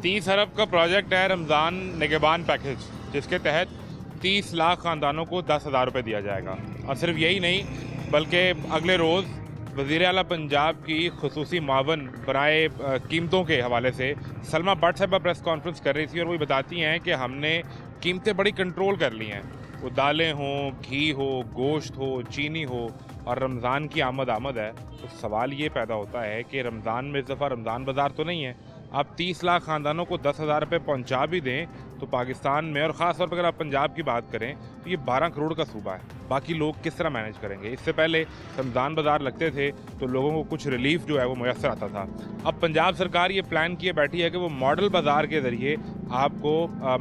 30 अरब का प्रोजेक्ट है रमज़ान निगहबान पैकेज, जिसके तहत 30 लाख ख़ानदानों को 10,000 रुपये दिया जाएगा। और सिर्फ यही नहीं बल्कि अगले रोज़ वज़ीर आला पंजाब की खुसूसी मावन बराए कीमतों के हवाले से सलमा भट्ट साहबा प्रेस कॉन्फ्रेंस कर रही थी और वो बताती हैं कि हमने कीमतें बड़ी कंट्रोल कर ली हैं। वो दालें हों, घी हो, गोश्त हो, चीनी हो, और रमज़ान की आमद है। तो सवाल ये पैदा होता है कि रमज़ान में इस दफ़ा रमज़ान बाज़ार तो नहीं है। आप 30 लाख ख़ानदानों को 10,000 रुपये पहुँचा भी दें तो पाकिस्तान में, और ख़ास तौर पर अगर आप पंजाब की बात करें तो ये 12 करोड़ का सूबा है। बाकी लोग किस तरह मैनेज करेंगे? इससे पहले रमज़ान बाज़ार लगते थे तो लोगों को कुछ रिलीफ जो है वो मुयस्सर आता था। अब पंजाब सरकार ये प्लान किए बैठी है कि वो मॉडल बाज़ार के ज़रिए आपको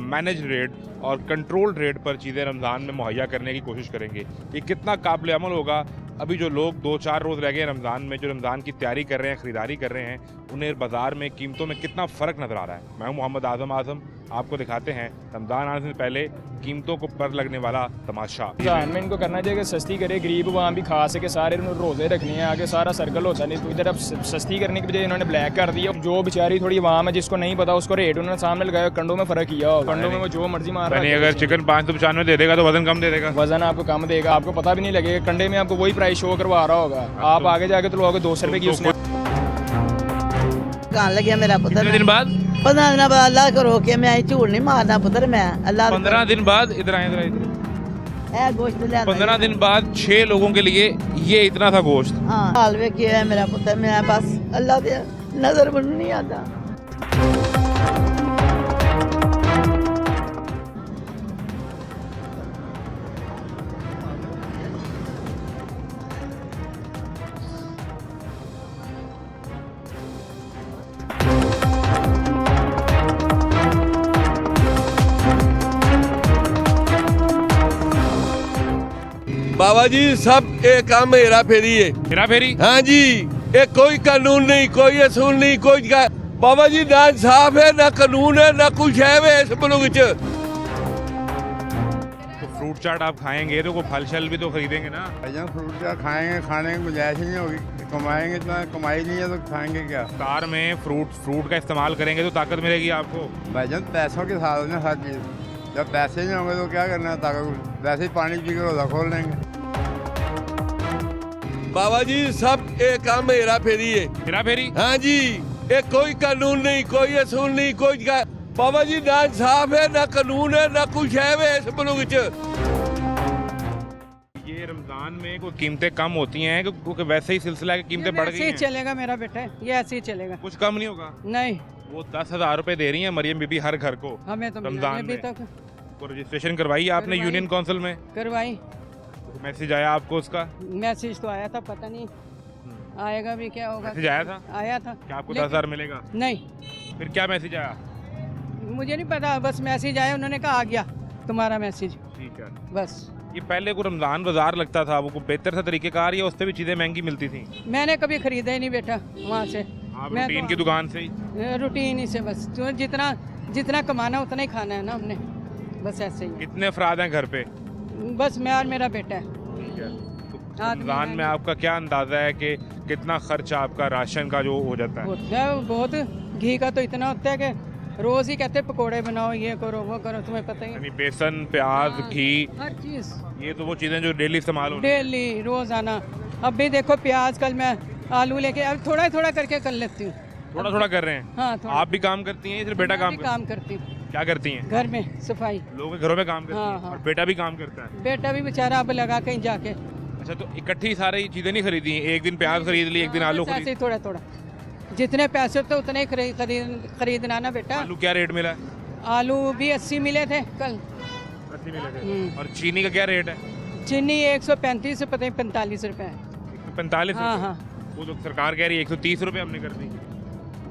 मैनेज रेट और कंट्रोल रेट पर चीज़ें रमज़ान में मुहैया करने की कोशिश करेंगे। ये कितना काबिल अमल होगा? अभी जो लोग 2-4 रोज़ रह गए रमज़ान में, जो रमज़ान की तैयारी कर रहे हैं, ख़रीदारी कर रहे हैं, उन्हें बाज़ार में कीमतों में कितना फ़र्क नज़र आ रहा है। मैं हूं मोहम्मद आज़म, आपको दिखाते हैं रमज़ान आने से पहले कीमतों को पर लगने वाला तमाशा। रमज़ान में इनको करना चाहिए कि सस्ती करे, गरीब वहाँ भी खा सके, सारे रोज़े रखने हैं, आगे सारा सर्कल होता नहीं। तो इधर अब सस्ती करने की बजाय इन्होंने ब्लैक कर दिया। जो बेचारी थोड़ी आवाम है जिसको नहीं पता, उसको रेट उन्होंने सामने लगाया, कंडों में फ़र्क किया हो, कंडों में वो जो मर्जी मार रहा है। अगर चिकन 595 दे देगा तो वजन कम दे देगा, वजन आपको कम देगा, आपको पता भी नहीं लगेगा। कंडे में आपको वही प्राइस शो करवा रहा होगा, आप आगे जाके तो लोगे 200 रुपये की। उसने कहाँ लगे मेरा पुत्र? 15 दिन बाद 15 दिन बाद अल्लाह करो कि मैं झूठ नहीं मारना पुत्र, मैं अल्लाह 15 दिन बाद इधर ए गोश्त ले 15 दिन बाद 6 लोगों के लिए ये इतना था गोश्त। हाँ हाल वे किया है मेरा पुत्र, मैं बस अल्लाह दे नजर बन नहीं आता। बाबा जी सब ये काम हेरा फेरी है। हेरा फेरी? हाँ जी, ये कोई कानून नहीं, कोई असूल नहीं, कोई बाबा जी ना इंसाफ है, ना कानून है, ना कुछ है इस मुल्क च। तो फ्रूट चाट आप खाएंगे तो कोई फल शल भी तो खरीदेंगे ना? भाईजान फ्रूट चाट खाएंगे, खाने की गुंजाइश नहीं होगी, कमाएंगे तो कमाई नहीं है तो खाएंगे क्या? कार में फ्रूट का इस्तेमाल करेंगे तो ताकत मिलेगी आपको। भाईजान पैसों के साथ ना हर चीज़, जब पैसे नहीं होंगे तो क्या करना है? ताकत वैसे ही पानी पी कर रोजा खोल लेंगे। बाबा जी सब ये काम हेरा फेरी है। हेरा फेरी? हाँ जी, ये कोई कानून नहीं, कोई असूल नहीं, कोई बाबा जी ना इंसाफ है, ना कानून है, ना कुछ है इस मुल्क च। ये रमजान में कोई कीमतें कम होती हैं क्योंकि वैसे ही सिलसिला की कीमतें बढ़ गई ऐसे ही हैं? चलेगा मेरा बेटा, ये ऐसे ही चलेगा, कुछ कम नहीं होगा? नहीं वो 10,000 रुपए दे रही हैं मरियम बीबी हर घर को हमें तो मिला रमजान नहीं अभी में। तक। वो रजिस्ट्रेशन करवाई आपने करवाई। यूनियन काउंसिल में? करवाई, मैसेज आया आपको उसका? मैसेज तो आया था, पता नहीं आएगा भी क्या होगा। मैसेज आया था आया था कि आपको लेकिन- 10,000 मिलेगा? नहीं फिर क्या मैसेज आया? मुझे नहीं पता, बस मैसेज आया, उन्होंने कहा आ गया तुम्हारा मैसेज, ठीक है। बस। ये पहले को रमजान बाजार लगता था, वो कोई बेहतर सा तरीकेकार या उससे भी चीजें महंगी मिलती थी? मैंने कभी खरीदा ही नहीं बेटा वहाँ से, आप मैं रूटीन तो- की दुकान से ही? रूटीन ही से बस, तो जितना कमाना उतना ही खाना है ना हमने, बस ऐसे ही है। कितने अफराद हैं घर पे? बस मैं और मेरा बेटा है। ठीक है। तो आदमी रमजान है। में आपका क्या अंदाजा है कि कितना खर्चा आपका राशन का जो हो जाता है? होता है बहुत, घी का तो इतना होता है कि रोज ही कहते हैं पकोड़े बनाओ, ये करो वो करो, तुम्हें पता ही है। यानी बेसन, प्याज, हाँ, घी, हर चीज ये तो वो चीजें जो डेली इस्तेमाल होती हैं। डेली रोजाना। अब भी देखो प्याज, कल मैं आलू लेके, अब थोड़ा थोड़ा करके कर लेती हूँ। थोड़ा थोड़ा कर रहे हैं? हाँ थोड़ा। आप भी काम करती हैं? सिर्फ बेटा मैं काम भी करता काम करती हूँ है? क्या करती हैं? घर में, सफाई। लोगों के घरों में काम करती हाँ, हैं हाँ। और बेटा भी काम करता है? बेटा भी बेचारा अब लगा कहीं जाके। अच्छा, तो इकट्ठी सारी चीजें नहीं खरीदी? एक दिन प्याज खरीद ली, एक दिन आलू बस ऐसे खरीद? ही थोड़ा थोड़ा, जितने पैसे होते उतने ही खरीदना ना बेटा। आलू क्या रेट मिला? आलू भी 80 मिले थे कल। 80 मिले थे। हम्म। और चीनी का क्या रेट है? चीनी 135 से पता नहीं 45 रुपए है। 145? हाँ हाँ, वो तो सरकार कह रही है 130 रुपये हमने कर दी।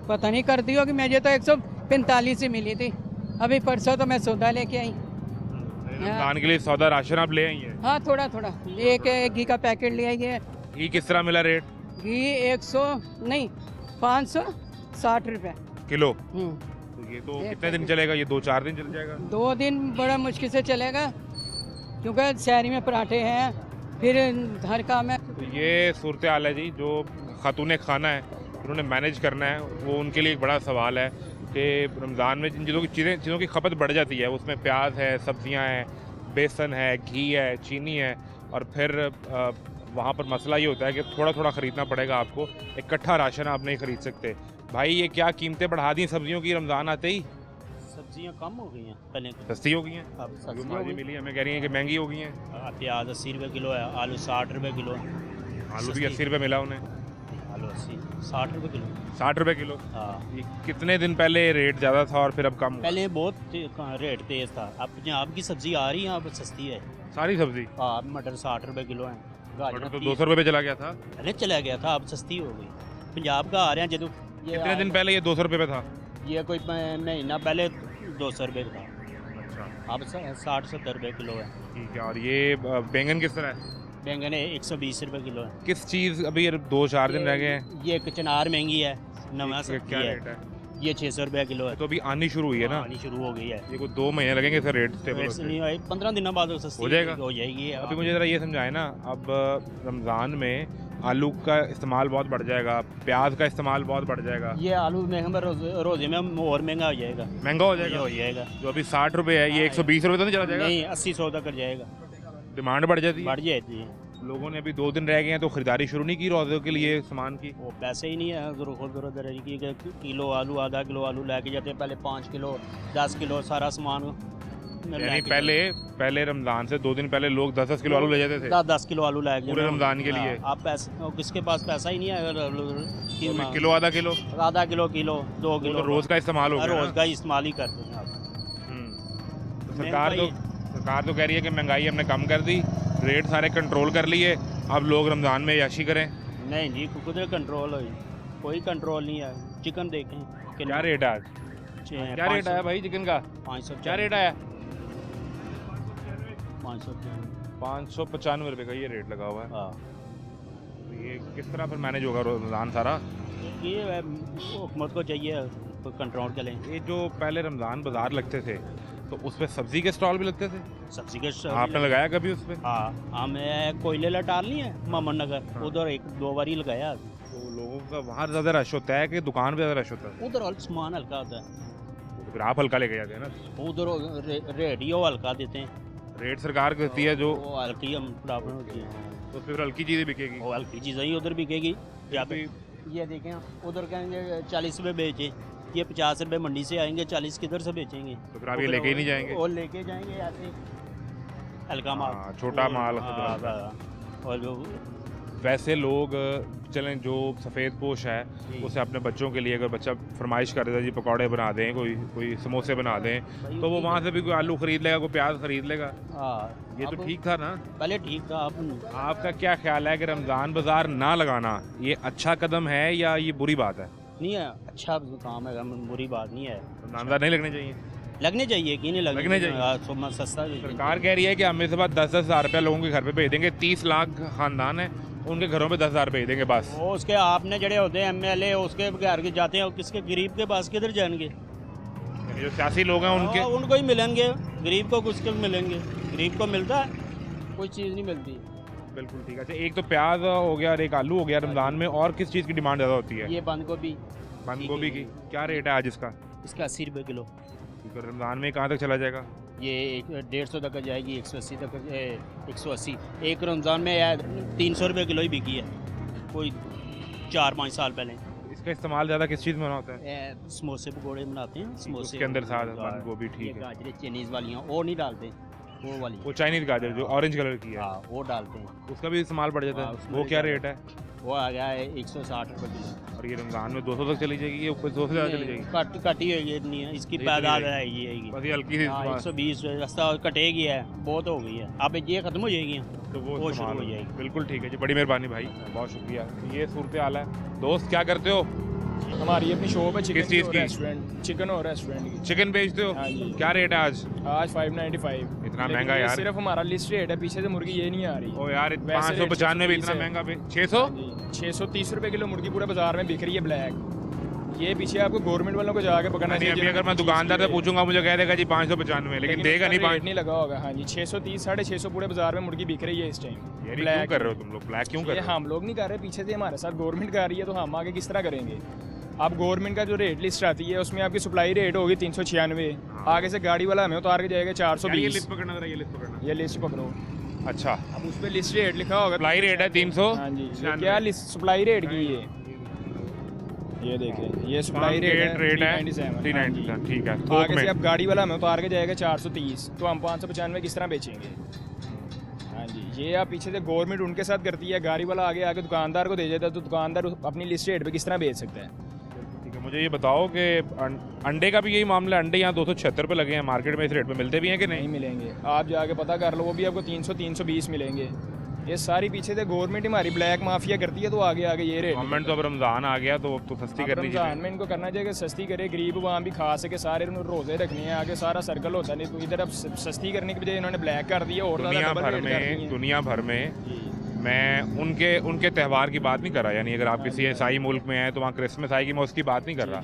पता नहीं कर दी होगी, मुझे तो 145 ही मिली थी। अभी परसों तो मैं सौदा लेके आई। रमजान के लिए सौदा राशन आप ले आई हैं? हाँ थोड़ा थोड़ा, एक घी का पैकेट ले आई है। घी किस तरह मिला रेट? घी 560 रुपए किलो? तो ये तो कितने दिन चलेगा? ये 2-4 दिन चल जाएगा? 2 दिन बड़ा मुश्किल से चलेगा, क्योंकि शहरी में पराठे हैं, फिर हर काम है। तो ये सूरत हाल है जी। जो खातून खाना है उन्होंने मैनेज करना है, वो उनके लिए एक बड़ा सवाल है। कि रमज़ान में जिन चीज़ों की खपत बढ़ जाती है, उसमें प्याज है, सब्जियां हैं, बेसन है, घी है, चीनी है, और फिर वहाँ पर मसला ये होता है कि थोड़ा थोड़ा ख़रीदना पड़ेगा आपको, इकट्ठा राशन आप नहीं ख़रीद सकते। भाई ये क्या कीमतें बढ़ा दी सब्जियों की रमज़ान आते ही? सब्जियां कम हो गई हैं पहले तो, सस्ती हो गई हैं, अब जो सस्ती हो माजी गई। मिली हमें कह रही हैं कि महंगी हो गई हैं। प्याज 80 रुपये किलो है, आलू 60 रुपये किलो है। आलू भी सस्ती। 80 रुपये मिला उन्हें, आलू 80 60 रुपये किलो। 60 रुपये किलो। हाँ, ये कितने दिन पहले रेट ज़्यादा था और फिर अब कम हुआ? पहले बहुत रेट तेज़ था, अब पंजाब की सब्जी आ रही है, अब सस्ती है। सारी सब्जी? हाँ, मटर 60 रुपये किलो है, मटर गाजर तो 200 रुपये पे चला गया था। पहले चला गया था, अब सस्ती हो गई। पंजाब का आ रहे हैं जदों कितने दिन पहले ये 200 रुपये पे था? ये कोई महीना पहले 200 रुपये का था, अब 60-70 रुपये किलो है। ठीक है। और ये बैंगन किस तरह है? बैंगन 120 रुपये किलो है। किस चीज़ अभी 2-4 दिन रह गए हैं? ये कचनार महंगी है, नवा ये सब्जी क्या है, रेट है? ये 600 रुपये किलो है। तो अभी आनी शुरू हुई है ना, आनी शुरू हो गई है। ये कोई 2 महीने लगेंगे सर रेट स्टेबल वैसे होते? नहीं है, 15 दिनों बाद सस्ती हो जाएगा? हो जाएगी। अभी मुझे ज़रा ये समझाएं ना, अब रमज़ान में आलू का इस्तेमाल बहुत बढ़ जाएगा, प्याज का इस्तेमाल बहुत बढ़ जाएगा, ये आलू महंगा रोजे में और महंगा हो जाएगा, महंगा हो ये जाएगा। हो जाएगा। जो अभी 60 रुपये है ये 120 रुपये तो नहीं चला जाएगा? नहीं, 80-100 तक कर जाएगा, डिमांड बढ़ जाती है। बढ़ जाती है। लोगों ने अभी 2 दिन रह गए हैं तो खरीदारी शुरू नहीं की रोज़ों के लिए सामान की? वो पैसे ही नहीं है, खुद की किलो आलू, आधा किलो आलू लेके जाते हैं, पहले 5 किलो 10 किलो सारा सामान यानी पहले रमज़ान से 2 दिन पहले लोग 10-10 किलो आलू ले जाते थे 10 किलो आलू लेके पूरे रमज़ान के लिए। आप पैसे, किसके पास पैसा ही नहीं है, तो अभी किलो आधा किलो आधा किलो 2 किलो तो रोज़ का इस्तेमाल हो गया रोज ना? का इस्तेमाल ही करते हैं आप। तो सरकार तो कह रही है कि महंगाई हमने कम कर दी, रेट सारे कंट्रोल कर लिए, अब लोग रमज़ान में याशी करें। नहीं जी, कुछ कंट्रोल हो, कोई कंट्रोल नहीं है। चिकन देखें क्या रेट है आज? क्या रेट आया भाई चिकन का? 500 क्या रेट आया? 500। 595 रुपये का ये रेट लगा हुआ है। हाँ, तो ये किस तरह फिर मैनेज होगा रमज़ान सारा? ये हुकूमत को चाहिए तो कंट्रोल करें। ये जो पहले रमज़ान बाज़ार लगते थे तो उस पर सब्ज़ी के स्टॉल भी लगते थे, सब्जी के आपने लगाया कभी उस पर? हाँ, हमें कोयले लटाल नहीं है मामन नगर, उधर 1-2 बार ही लगाया। तो लोगों का वहाँ ज़्यादा रश होता है कि दुकान पे ज़्यादा रश होता है? उधर सामान हल्का होता है, तो फिर आप हल्का लेके जाते हैं ना? उधर रेडियो हल्का देते हैं, रेट सरकार कहती है जो, वो हल्की हम प्रॉब्लम होती है, तो फिर हल्की चीज़ें बिकेगी। वो हल्की चीज़ें ही उधर बिकेगी। या तो ये देखें, उधर कहेंगे 40 रुपये बेचे, ये 50 रुपये मंडी से आएंगे, 40 किधर से बेचेंगे? तो फिर आप ये लेके ही नहीं जाएंगे? और लेके जाएंगे ऐसे हल्का माल, हाँ, छोटा माल। हाँ, और जो वैसे लोग चलें जो सफ़ेद पोश है जी। उसे अपने बच्चों के लिए अगर बच्चा फरमाइश कर देता है जी पकौड़े बना दें, कोई समोसे बना दें, तो वो वहाँ से भी कोई आलू ख़रीद लेगा, कोई प्याज ख़रीद लेगा। हाँ, ये तो अब ठीक था ना? पहले ठीक था। आपका क्या ख्याल है कि रमज़ान बाज़ार ना लगाना ये अच्छा कदम है या ये बुरी बात है? नहीं है, अच्छा काम है, बुरी बात नहीं है। रमज़ान बाज़ार नहीं लगने चाहिए? लगने चाहिए कि नहीं लगने चाहिए। हाँ, सस्ता भी। सरकार कह रही है कि हम इस बार 10-10 हज़ार रुपया लोगों के घर पे भेज देंगे, 30 लाख ख़ानदान है उनके घरों पे 10 हज़ार भेज देंगे बस। वो उसके आपने जड़े होते हैं MLA, उसके घर के जाते हैं, और किसके गरीब के पास किधर जाएंगे? यानी जो सियासी लोग हैं उनके, उनको ही मिलेंगे, गरीब को कुछ के मिलेंगे? गरीब को मिलता है? कोई चीज़ नहीं मिलती। बिल्कुल ठीक है। अच्छा, एक तो प्याज हो गया और एक आलू हो गया रमज़ान में, और किस चीज़ की डिमांड ज़्यादा होती है? ये बंद गोभी, बंद गोभी की क्या रेट है आज इसका? इसका 80 रुपये किलो। तो रमज़ान में कहाँ तक चला जाएगा? ये 150 तक जाएगी, 180 तक, 180। एक रमज़ान में 300 रुपये किलो ही बिकी है, कोई 4-5 साल पहले। इसका इस्तेमाल ज़्यादा किस चीज़ में होता है? समोसे पकौड़े बनाते हैं, समोसे उसके अंदर साथ बंद गोभी, ठीक है। गाजरें चाइनीज़ वालियाँ वो नहीं डालते, वो वाली, वो चाइनीज़ गाजर जो ऑरेंज कलर की है, हाँ, वो डालते हैं। उसका भी इस्तेमाल बढ़ जाता हाँ, है। उसमें वो भी क्या ज़्यादा। रेट है? वो आ गया है 160 रुपये किलो। और ये रमज़ान में 200 तक चली जाएगी, ये ऊपर 200 से ज़्यादा चली जाएगी? कटी हुई इतनी है, इसकी ये पैदावार चली है ये बस ये हल्की सी इस्तेमाल। 120 रास्ता कटेगी है, बहुत हो गई है, अब ये खत्म हो जाएगी, तो वो वो इस्तेमाल शुरू हो जाएगी। बिल्कुल ठीक है जी, बड़ी मेहरबानी भाई, बहुत शुक्रिया। ये सूरत हाल है। दोस्त क्या करते हो? हमारी अपनी शॉप है चिकन किस चीज़ और की? रेस्टोरेंट, चिकन और रेस्टोरेंट की। चिकन बेचते हो? हाँ जी। क्या रेट है आज? आज 595। इतना लेकिन महंगा ये यार। सिर्फ हमारा लिस्ट रेट है, पीछे से मुर्गी ये नहीं आ रही। ओ यार, वैसे 595 में इतना 630 महंगा 600? 630 रुपये किलो मुर्गी पूरे बाजार में बिक रही है ब्लैक। ये पीछे आपको गवर्नमेंट वालों को जाके पकड़ना नहीं, चाहिए। अभी अगर मैं दुकानदार से पूछूंगा मुझे कह देगा जी 595, लेकिन देगा नहीं। रेट नहीं लगा होगा। हाँ जी, 630 650 पूरे बाजार में मुर्गी बिक रही है इस टाइम। यार ये क्यों कर रहे हो तुम लोग? ब्लैक क्यों कर ये रहे हो? हम लोग नहीं कर रहे, पीछे से हमारे साथ गवर्नमेंट कर रही है, तो हम आगे किस तरह करेंगे? अब गवर्नमेंट का जो रेट लिस्ट आती है उसमें आपकी सप्लाई रेट होगी 396, आगे से गाड़ी वाला हमें उतार के जाएगा 420। ये लिस्ट पकड़ना जरा, ये लिस्ट पकड़ना। ये लिस्ट पकड़ो। अच्छा, अब उस पर लिस्ट रेट लिखा होगा। सप्लाई रेट है 300। हाँ जी, ये क्या लिस्ट सप्लाई रेट की है? ये देखें, ये सप्लाई रेट है 397, ठीक है। थोक आगे में से अब गाड़ी वाला हमें उतार के जाएगा 430, तो हम 595 किस तरह बेचेंगे? हाँ जी, ये आप पीछे से गवर्नमेंट उनके साथ करती है, गाड़ी वाला आगे आके दुकानदार को दे देता है, तो दुकानदार अपनी लिस्ट रेट पे किस तरह बेच सकता है? ठीक है। मुझे ये बताओ कि अंडे का भी यही मामला है? अंडे यहाँ 276 रुपये लगे हैं, मार्केट में इस रेट पे मिलते भी हैं कि नहीं नहीं? मिलेंगे, आप जाके पता कर लो, वो भी आपको 300 320 मिलेंगे। ये सारी पीछे से गवर्नमेंट हमारी ब्लैक माफिया करती है, तो आगे आगे ये रेट। गवर्नमेंट तो अब रमज़ान आ गया तो अब तो सस्ती करनी रमजान चाहिए। में इनको करना चाहिए कि सस्ती करे, गरीब वहाँ भी खा सके, सारे उन्होंने रोजे रखने हैं, आगे सारा सर्कल होता नहीं, तो इधर अब सस्ती करने की बजाय इन्होंने ब्लैक कर दिया और दुनिया भर में मैं उनके त्यौहार की बात नहीं कर रहा, यानी अगर आप किसी ईसाई मुल्क में हैं तो वहाँ क्रिसमस आएगी, मैं उसकी बात नहीं कर रहा।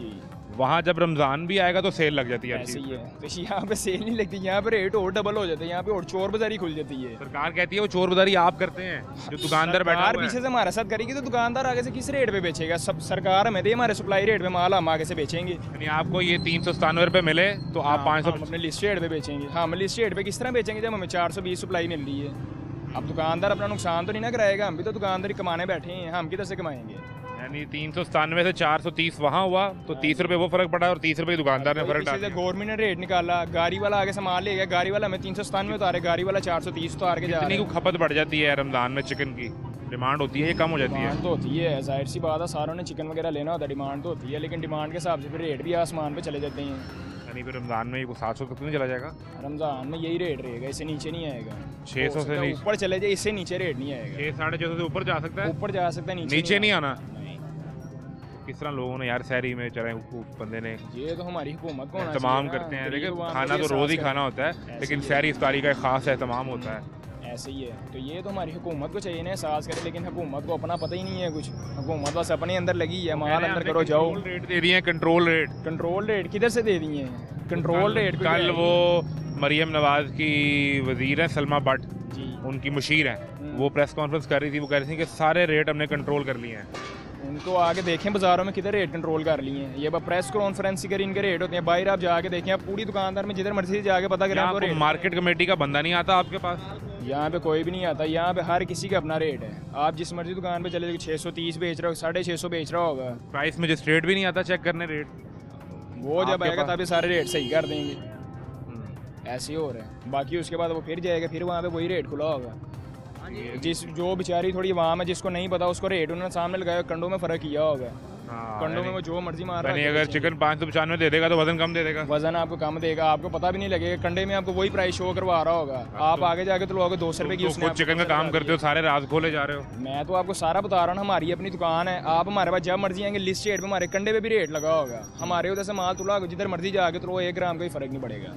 वहाँ जब रमज़ान भी आएगा तो सेल लग जाती है। ऐसे ही है, तो यहाँ पे सेल नहीं लगती, यहाँ पे रेट और डबल हो जाते हैं, यहाँ पे और चोर बाजारी खुल जाती है। सरकार कहती है वो चोर बाजारी आप करते हैं, जो दुकानदार बैठा हुआ है। पीछे से हमारे साथ करेगी तो दुकानदार आगे से किस रेट पे बेचेगा? सब सरकार हमें दे हमारे सप्लाई रेट पे माल, हम आगे से बेचेंगे। यानी आपको ये 397 रुपये मिले तो आप 500 अपने लिस्ट रेट पे बेचेंगे। हाँ, हम लिस्ट रेट पे किस तरह बेचेंगे जब हमें 420 सप्लाई मिल रही है? अब दुकानदार अपना नुकसान तो नहीं ना कराएगा, हम भी तो दुकानदारी कमाने बैठे हैं, हम किधर से कमाएंगे? यानी 397 से 430 वहाँ हुआ तो 30 रुपये वो फर्क पड़ा और 30 रुपये दुकानदार ने फर्क डाल दिया। गवर्नमेंट ने रेट निकाला, गाड़ी वाला आगे से माल ले गया, गाड़ी वाला हमें 397 उतारे, गाड़ी वाला 430 उतार के जा रहा है। इतनी खपत बढ़ जाती है रमज़ान में, चिकन की डिमांड होती है, ये कम हो जाती है। डिमांड तो होती है, जाहिर सी बात है, सारों ने चिकन वगैरह लेना होता है, डिमांड तो होती है, लेकिन डिमांड के हिसाब से फिर रेट भी आसमान पे चले जाते हैं। यानी फिर रमज़ान में ये 700 तक नहीं चला जाएगा? रमज़ान में यही रेट रहेगा, इससे नीचे नहीं आएगा। 600 से नीचे ऊपर चले जाए, इससे नीचे रेट नहीं आएगा। 600-650 से ऊपर जा सकता है, ऊपर जा सकता है, नीचे नहीं आना। किस तरह लोगों ने यार शहरी में चले बंदे ने, ये तो हमारी हुकूमत को एहतमाम करते हैं, लेकिन खाना तो रोज़ ही खाना होता है, लेकिन शहरी इफ्तारी का एक ख़ास एहतमाम होता है। ऐसे ही है, तो ये तो हमारी हुकूमत को चाहिए ना एहसास करे, लेकिन हुकूमत को अपना पता ही नहीं है कुछ। हुकूमत बस अपने अंदर लगी है, माल अंदर करो जाओ। रेट दे दिए, कंट्रोल रेट किधर से दे दिए हैं? कंट्रोल रेट कल वो मरियम नवाज की वजीर है सलमा भट्ट जी, उनकी मुशीर हैं, वो प्रेस कॉन्फ्रेंस कर रही थी, वो कह रही थी कि सारे रेट हमने कंट्रोल कर लिए हैं। उनको आगे देखें बाजारों में किधर रेट कंट्रोल कर लिए हैं, ये प्रेस कॉन्फ्रेंस कर इनके रेट होते हैं, बाहर आप जाके देखें, आप पूरी दुकानदार में जिधर मर्जी जाके पता करें आपको रेट। मार्केट कमेटी का बंदा नहीं आता आपके पास? यहाँ पे कोई भी नहीं आता, यहाँ पे हर किसी का अपना रेट है। आप जिस मर्जी दुकान पे चले, 630 बेच रहा हो, 650 बेच रहा होगा। प्राइस मजिस्ट्रेट भी नहीं आता चेक करने रेट? वो जब आएगा तभी सारे रेट सही कर देंगे। ऐसे ही हो रहा है, बाकी उसके बाद वो फिर जाएगा, फिर वहाँ पे वही रेट खुला होगा। जो बेचारी थोड़ी वहाँ में जिसको नहीं पता, उसको रेट उन्होंने सामने लगाया, कंडों में फ़र्क किया होगा। कंडों में वो जो मर्जी मार रहा है। अगर चिकन 595 दे देगा तो वजन कम दे देगा, वजन आपको कम देगा, आपको पता भी नहीं लगेगा, कंडे में आपको वही प्राइस शो करवा रहा होगा। आप आगे जाके तो लोगे 200 रुपये की, उसने चिकन का काम करते हो, सारे राज खोले जा रहे हो। मैं तो आपको सारा बता रहा हूँ, हमारी अपनी दुकान है, आप हमारे पास जब मर्जी आएंगे, लिस्ट रेट पे हमारे कंडे पे भी रेट लगा होगा, हमारे उधर से माल तुला जिधर मर्जी जाके तो 1 ग्राम का ही फर्क नहीं पड़ेगा।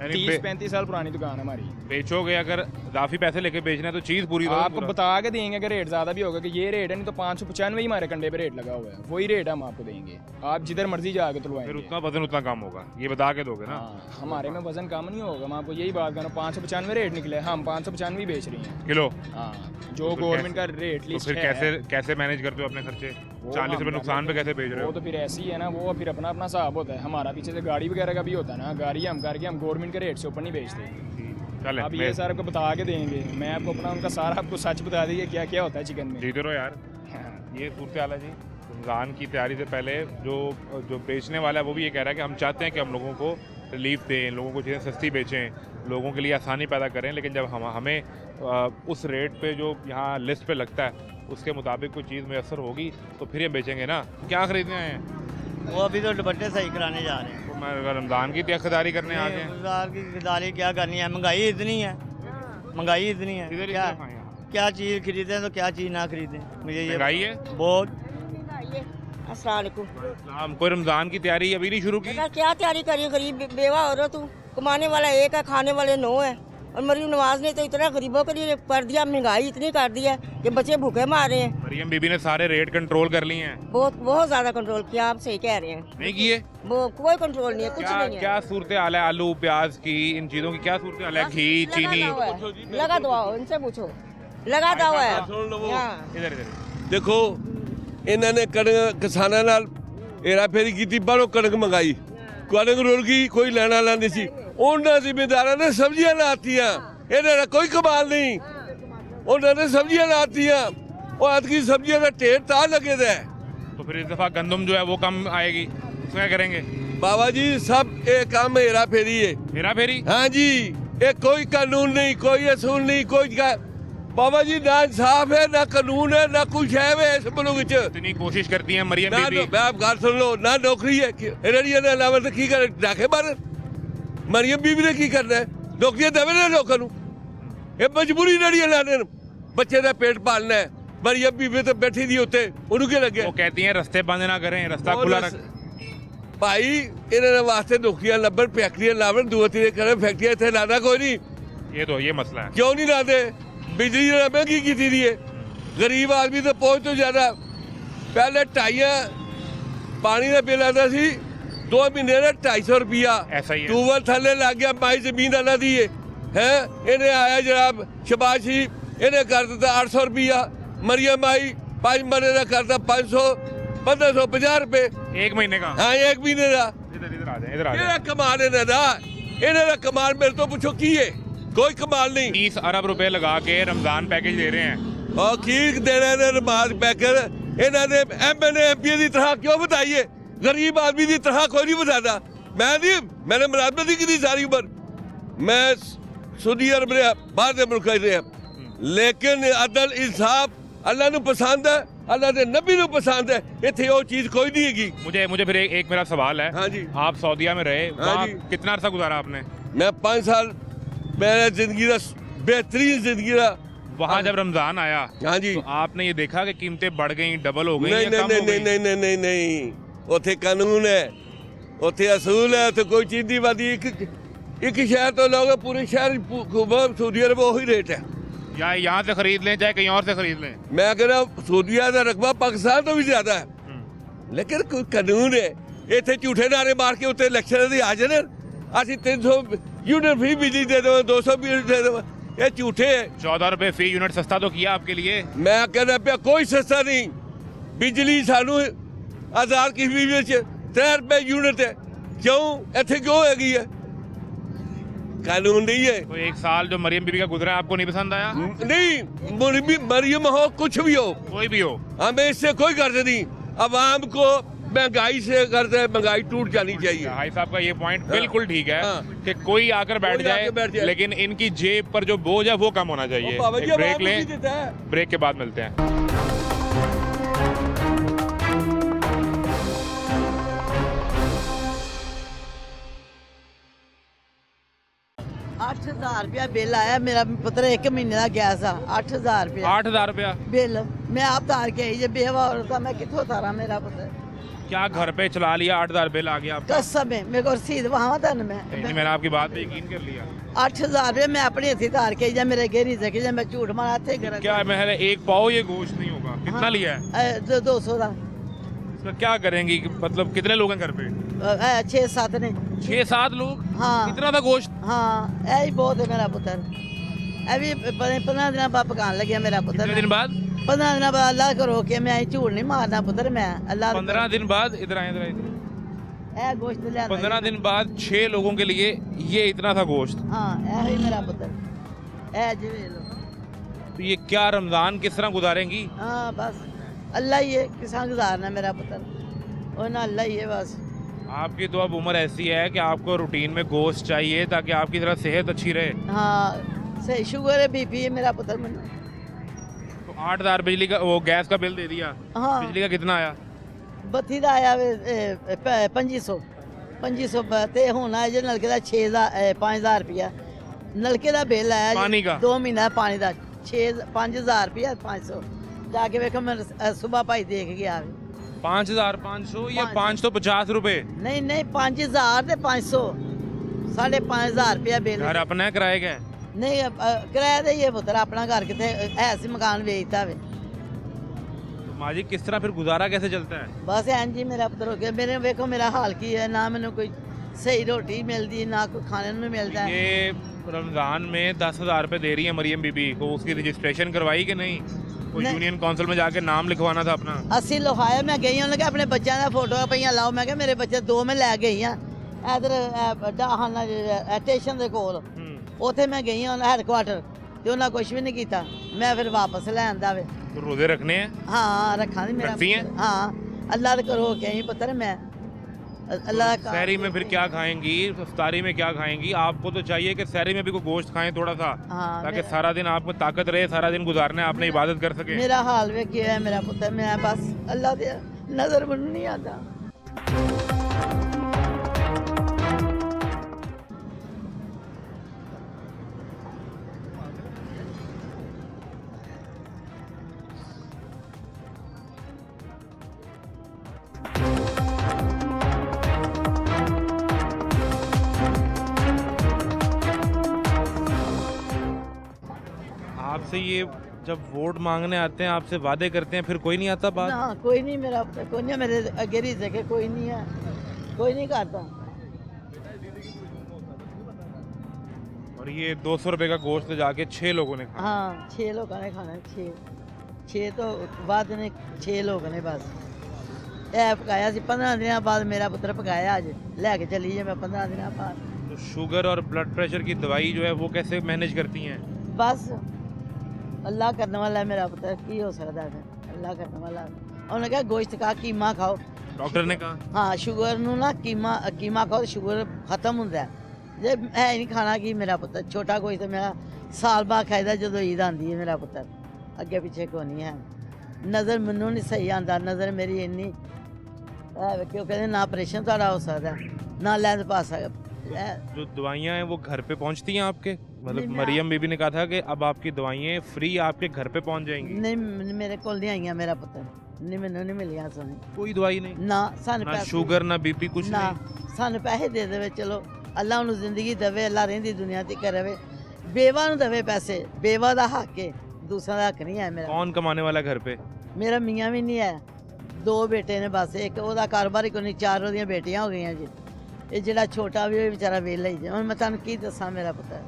30-35 साल पुरानी दुकान है हमारी। बेचोगे अगर इजाफी पैसे लेके बेचना है तो चीज़ पूरी आपको बता के देंगे, अगर रेट ज़्यादा भी होगा कि ये रेट है, नहीं तो 595 ही हमारे कंडे पे रेट लगा हुआ है, वही रेट हम आपको देंगे, आप जिधर मर्जी जाके तुलवाएंगे। फिर उतना वजन उतना कम होगा, ये बता के दोगे ना? हमारे में वजन कम नहीं होगा, मैं आपको यही बात कर रहा हूँ। 595 रेट निकले, हम 595 बेच रही हैं किलो। हाँ, जो गवर्नमेंट का रेट लिस्ट तो फिर कैसे मैनेज करते हो अपने खर्चे? 40 रुपये नुकसान पे कैसे बेच रहे हो? वो तो फिर ऐसी है ना, वो फिर अपना अपना हिसाब होता है। हमारा पीछे से गाड़ी वगैरह का भी होता है ना, गाड़ी हम करके हम गवर्नमेंट के रेट से ऊपर नहीं बेचते। अब ये सारा आपको बता के देंगे, मैं आपको अपना उनका सारा आपको सच बता देंगे क्या क्या होता है चिकन में। जीते रहो यार। ये सूरत हाल है जी। रमज़ान की तैयारी से पहले जो बेचने वाला है वो भी ये कह रहा है कि हम चाहते हैं कि हम लोगों को रिलीफ दें, लोगों को चीज़ें सस्ती बेचें, लोगों के लिए आसानी पैदा करें, लेकिन जब हमें उस रेट पे जो यहाँ लिस्ट पे लगता है उसके मुताबिक कोई चीज़ मैसर होगी तो फिर ये बेचेंगे ना। क्या खरीदने आए हैं? वो अभी तो दुपट्टे सही कराने जा रहे हैं। तो मैं रमज़ान की खरीदारी करने आ गए। रमज़ान की खरीदारी क्या करनी है, महंगाई इतनी है, महंगाई इतनी है, क्या चीज़ खरीदें तो क्या चीज़ ना खरीदें। मुझे ये महंगाई है बहुत। अस्सलाम। कोई रमज़ान की तैयारी अभी नहीं शुरू की? क्या तैयारी करी, गरीब बेवा हो रहा तू, कमाने वाला एक है, खाने वाले 9 है। और मरियम नवाज ने तो इतना गरीबों के लिए कर दिया, महंगाई इतनी कर दी है कि बच्चे भूखे मार रहे हैं। मरियम बीबी ने सारे रेट कंट्रोल कर लिए हैं। बहुत ज्यादा कंट्रोल किया, आप सही कह रहे हैं। नहीं किए? वो कोई कंट्रोल नहीं है, कुछ नहीं है। क्या सूरत हाल है आलू प्याज की, इन चीज़ों की क्या सूरत हाल है? घी चीनी लगा दो, इनसे पूछो, लगा दो है। इधर देखो इन्होंने किसानों नाल हेरा फेरी की बाहरों कणक मंगाई, कणक रुल गई, कोई लेना ला नहीं सी। उन्होंने जिम्मेदारों ने सब्जियां लातियां, इन्होंने कोई कमाल नहीं, उन्होंने सब्जियां लातियां और आज की सब्जियां का ढेर ता लगे थे। तो फिर इस दफ़ा गंदम जो है वो कम आएगी, उसमें क्या करेंगे? बाबा जी सब ये काम हेरा फेरी है। हेरा फेरी? हाँ जी, ये कोई कानून नहीं, कोई असूल नहीं, कोई बाबा जी ना इंसाफ है, ना कानून है, ना कुछ है इस मुल्क च। इतनी कोशिश करती हैं मरियम ना बीबी। आप गल सुन लो, ना नौकरी है, रेडियो ने अलावा तो की कर डाके मार। मरियम बीबी ने की करना है, नौकरियां देवे ना लोगों को, ये मजबूरी रेडियो लाने, बच्चे का पेट पालना है। मरियम बीबी तो बैठी दी उत्ते, उन्होंने क्या लगे? वो कहती हैं रास्ते बंद ना करें, रास्ता खुला रख। भाई इन्होंने वास्ते नौकरियां लभन, फैक्ट्रियां लावन, दो तीन करें फैक्ट्रियां इतने लाना कोई नहीं। ये मसला है। क्यों नहीं लाते? बिजली महंगी की थी है, गरीब आदमी तो पहुंच तो ज्यादा। पहले 2.5 पानी का बिल आता सी, 2 महीने का 250 रुपया। ऐसा ही है। ट्यूबवेल थले लग गया, माई जमीन आना दी है। इन्हें आया जनाब शबाज शरीफ, इन्हें कर दिता 800 रुपया। मरियम आई 5 महीने का करता 500, 1550 रुपए एक महीने का। हाँ, 1 महीने का। इधर आ जाए, इधर आ जाए। कमाल इन्हें कमाल मेरे तो पूछो की है, कोई कमाल नहीं। 30 अरब रुपए लगा के रमजान पैकेज दे रहे हैं और की देने ने नमाज पैकर इन्होंने MNA MP की तरह क्यों बताइए? गरीब आदमी की तरह कोई नहीं बताता। मैंने मुलाजमत ही की सारी उम्र, मैं सऊदी अरब रहा, बाहर के मुल्क रहा, लेकिन अदल इंसाफ अल्लाह नू पसंद है, अल्लाह के नबी नू पसंद है। इतने वो चीज कोई नहीं हैगी। मुझे फिर एक मेरा सवाल है। हाँ जी। आप सऊदीया में रहे, हाँ वहाँ जी। कितना अरसा गुजारा आपने? मैं 5 साल, मेरे जिंदगी का बेहतरीन जिंदगी का। वहाँ जब रमजान आया, हाँ जी, तो आपने ये देखा कि कीमतें बढ़ गई, डबल हो गई नहीं या नहीं कम नहीं हो गई? नहीं नहीं नहीं नहीं, उथे कानून है, उथे असूल है, तो कोई चीज नहीं बनती। एक शहर तो लोग पूरे शहर सऊदी अरब वही रेट है। या यहाँ से खरीद लें चाहे कहीं और से खरीद लें। मैं कह रहा सऊदीया का रकबा पाकिस्तान तो भी ज्यादा है, लेकिन कोई कानून है। इतने झूठे नारे मार के उत्ते इलेक्शन आ जाने, असं 300 यूनिट फ्री बिजली दे देव, 200 यूनिट दे देव, ये झूठे है। 14 रुपए फी यूनिट सस्ता तो किया आपके लिए। मैं कहना पे कोई सस्ता नहीं, बिजली सानू 1000 की 3 रुपए यूनिट है। क्यों इतने क्यों हैगी है? कानून नहीं है। तो एक साल जो मरियम बीबी का गुजरा आपको नहीं पसंद आया? नहीं, मरियम हो कुछ भी हो, कोई भी हो, हमें इससे कोई गर्ज नहीं। अवाम को महंगाई से गर्ज है, महंगाई टूट जानी चाहिए। भाई साहब का ये पॉइंट बिल्कुल ठीक है हाँ। कि कोई आकर बैठ कोई आके बैठ जाए, जाए। लेकिन इनकी जेब पर जो बोझ है वो कम होना चाहिए। बाबा जी एक ब्रेक अवाम को लें, भी देता है। ब्रेक के बाद मिलते हैं। ₹8,000 बिल आया मेरा पुत्र, 1 महीने का गैस आ। 8,000 रुपया 8,000 रुपया बिल मैं आप तार के आई, जे बेवा औरत मैं कितों तारा मेरा पुत्र? क्या घर पे चला लिया? 8,000 बिल आ गया आपका? कसम है मेरे को रसीद वहाँ था नहीं, मैं मैंने आपकी बात पे यकीन कर लिया। 8,000 रुपया मैं अपने हथी तार के आई, मेरे घेरी से कि मैं झूठ मारा थे घर क्या महल एक पाव ये गोश्त नहीं होगा? कितना लिया है? 200 का। इसका क्या करेंगी? मतलब कितने लोग हैं घर पे? 6-7 ने। 6-7 लोग? हाँ। कितना था गोश्त? हाँ, यही बहुत है मेरा पुत्र। अभी 15 दिन बाद पकाने लगे मेरा पुत्र। कितने दिन बाद? 15 दिन बाद। अल्लाह करो कि मैं झूठ नहीं मारना पुत्र, मैं अल्लाह 15 दिन बाद? इधर आए, इधर आए। ए गोश्त लिया 15 दिन बाद 6 लोगों के लिए ये इतना था गोश्त। हाँ, यही मेरा पुत्र। ए जी ले लो। तो ये क्या रमजान किस तरह गुजारेंगी? हाँ बस अल्लाह ही है, किसान गुजारना मेरा पुत्र, और ना अल्लाह ही है बस। आपकी तो अब उम्र ऐसी है कि आपको रूटीन में गोश्त चाहिए ताकि आपकी तरह सेहत अच्छी रहे। हाँ सही, शुगर है, BP है मेरा पुत्र मैंने। तो 8,000 बिजली का, वो गैस का बिल दे दिया। हाँ। बिजली का कितना आया? बत्ती का आया 2500 ते होना जे नलके का 5,000 रुपया नलके का बिल आया। पानी का? 2 महीना पानी का 5,000 रुपया 500। जाके देखो मैं सुबह भाई देख गया। 5,500 या 550 रुपए? नहीं 5,000 ते 500, 5,500 रुपया बिल। घर अपना है किराए का? नहीं किराया दे ये पुत्र, अपना घर कितने ऐसे मकान बेचता है। तो माँ जी किस तरह फिर गुजारा कैसे चलता है? बस एन जी मेरा पुत्र हो गया। मेरे देखो मेरा हाल की है, ना मैंने कोई सही रोटी मिलती, ना कोई खाने में मिलता है। ये रमजान में 10,000 रुपए दे रही है मरियम बीबी को, उसकी रजिस्ट्रेशन करवाई कि नहीं? कोई नहीं। यूनियन काउंसिल में जाके नाम लिखवाना था अपना? ਅਸੀਂ ਲਿਖਾਇਆ ਮੈਂ ਗਈ ਉਹਨਾਂ ਕਿ ਆਪਣੇ ਬੱਚਿਆਂ ਦਾ ਫੋਟੋ ਪਈਆਂ ਲਾਓ ਮੈਂ ਕਿਹਾ ਮੇਰੇ ਬੱਚੇ 2 ਮੈਂ ਲੈ ਗਈ ਆ ਇਧਰ ਡਾਹਨਾ ਸਟੇਸ਼ਨ ਦੇ ਕੋਲ ਉੱਥੇ ਮੈਂ ਗਈ ਹਾਂ ਹੈਡਕੁਆਟਰ ਤੇ ਉਹਨਾਂ ਕੁਝ ਵੀ ਨਹੀਂ ਕੀਤਾ ਮੈਂ ਫਿਰ ਵਾਪਸ ਲੈ ਆਂਦਾ ਵੇ तो रोजे रखने हैं? ਹਾਂ ਰੱਖਾਂ ਦੀ ਮੇਰਾ रखती हैं? ਹਾਂ ਅੱਲਾ ਦੇ ਕਰੋ ਕਿ ਅਸੀਂ ਪੁੱਤਰ ਮੈਂ अल्लाह का सहरी में फिर क्या खाएंगी, इफ्तारी में क्या खाएंगी? आपको तो चाहिए कि सहरी में भी कोई गोश्त खाएं थोड़ा सा, हाँ, ताकि सारा दिन आप में ताकत रहे, सारा दिन गुजारने आपने इबादत कर सके। मेरा हाल वे क्या है मेरा पुत्र मैं बस अल्लाह दे नजर मन नहीं आता। आपसे ये जब वोट मांगने आते हैं, आपसे वादे करते हैं, फिर कोई नहीं आता बात? ना कोई नहीं मेरा पुत्र कोई नहीं मेरे अगे ही सके कोई नहीं है कोई नहीं करता। और ये 200 रुपए का गोश्त जाके 6 लोगों ने खाया। हाँ 6 लोगों ने खाना है 6 तो बाद ने 6 लोगों ने बस ਇਹ ਪਕਾਇਆ ਸੀ 15 ਦਿਨਾਂ ਬਾਅਦ ਮੇਰਾ ਪੁੱਤਰ ਪਕਾਇਆ ਅੱਜ ਲੈ ਕੇ ਚਲੀ ਜੇ मैं 15 ਦਿਨਾਂ बाद। तो शुगर और ब्लड प्रेशर की दवाई जो है वो कैसे मैनेज करती हैं? बस अल्लाह करने वाला है मेरा पुत्र की हो सकता है अल्लाह करने वाला है। उन्होंने कहा गोश्त का कीमा खाओ डॉक्टर ने कहा? हाँ शुगर ਨੂੰ ਨਾ कीमा खाओ शुगर खत्म ਹੁੰਦਾ ਜੇ ਹੈ ਨਹੀਂ ਖਾਣਾ ਕੀ ਮੇਰਾ ਪੁੱਤਰ ਛੋਟਾ ਗੋਸ਼ਤ ਮੇਰਾ ਸਾਲ ਬਾਅਦ ਖਾਈਦਾ ਜਦੋਂ ਈਦ ਆਉਂਦੀ ਹੈ ਮੇਰਾ ਪੁੱਤਰ ਅੱਗੇ ਪਿੱਛੇ ਕੋਈ ਨਹੀਂ ਹੈ। ਨਜ਼ਰ ਮੈਨੂੰ ਨਹੀਂ ਸਹੀ ਆਂਦਾ ਨਜ਼ਰ ਮੇਰੀ ਇੰਨੀ ਕਿਉਂ ਕਹਿੰਦੇ ਨਾ ਆਪਰੇਸ਼ਨ ਤੁਹਾਡਾ ਹੋ ਸਕਦਾ ਨਾ ਲੈਂਸ ਪਾ ਸਕਦਾ। जो दवाइयाँ हैं वो घर पे पहुँचती हैं आपके? मतलब नहीं, मरियम बीबी ने कहा था कि अब आपकी दवाइयाँ फ्री आपके घर पे पहुँच जाएंगी। ਨਹੀਂ ਮੇਰੇ ਕੋਲ ਨਹੀਂ ਆਈਆਂ ਮੇਰਾ ਪੁੱਤਰ ਨਹੀਂ ਮੈਨੂੰ ਨਹੀਂ ਮਿਲੀਆਂ ਸੁਣੀ कोई दवाई नहीं? ਨਾ ਸਾਨੂੰ ना ਪੈਸੇ शुगर ना बीपी कुछ ਨਾ नहीं? ਸਾਨੂੰ ਪੈਸੇ ਦੇ ਦੇਵੇ ਚਲੋ ਅੱਲਾ ਉਹਨੂੰ ਜ਼ਿੰਦਗੀ ਦੇਵੇ ਅੱਲਾ ਰਹਿੰਦੀ ਦੁਨੀਆ ਤੇ ਕਰੇ ਬੇਵਾ ਨੂੰ ਦੇਵੇ ਪੈਸੇ ਬੇਵਾ ਦਾ ਹੱਕ ਹੈ ਦੂਸਰਾ ਦਾ ਹੱਕ ਨਹੀਂ ਹੈ ਮੇਰਾ। कौन कमाने वाला घर पे? ਮੇਰਾ ਮੀਆਂ ਵੀ ਨਹੀਂ ਹੈ 2 ਬੇਟੇ ਨੇ ਬਸ ਇੱਕ ਉਹਦਾ ਕਾਰੋਬਾਰ ਹੀ ਕੋਈ ਨਹੀਂ 4 ਉਹਦੀਆਂ ਬੇਟੀਆਂ ਹੋ ਗਈਆਂ ਜੀ ਇਹ ਜਿਹੜਾ ਛੋਟਾ ਵੀ ਉਹ ਵਿਚਾਰਾ ਵਿਹਲਾ ਹੀ ਜੀ ਹੁਣ ਮੈਂ ਤੁਹਾਨੂੰ ਕੀ ਦੱਸਾਂ ਮੇਰਾ ਪੁੱਤਰ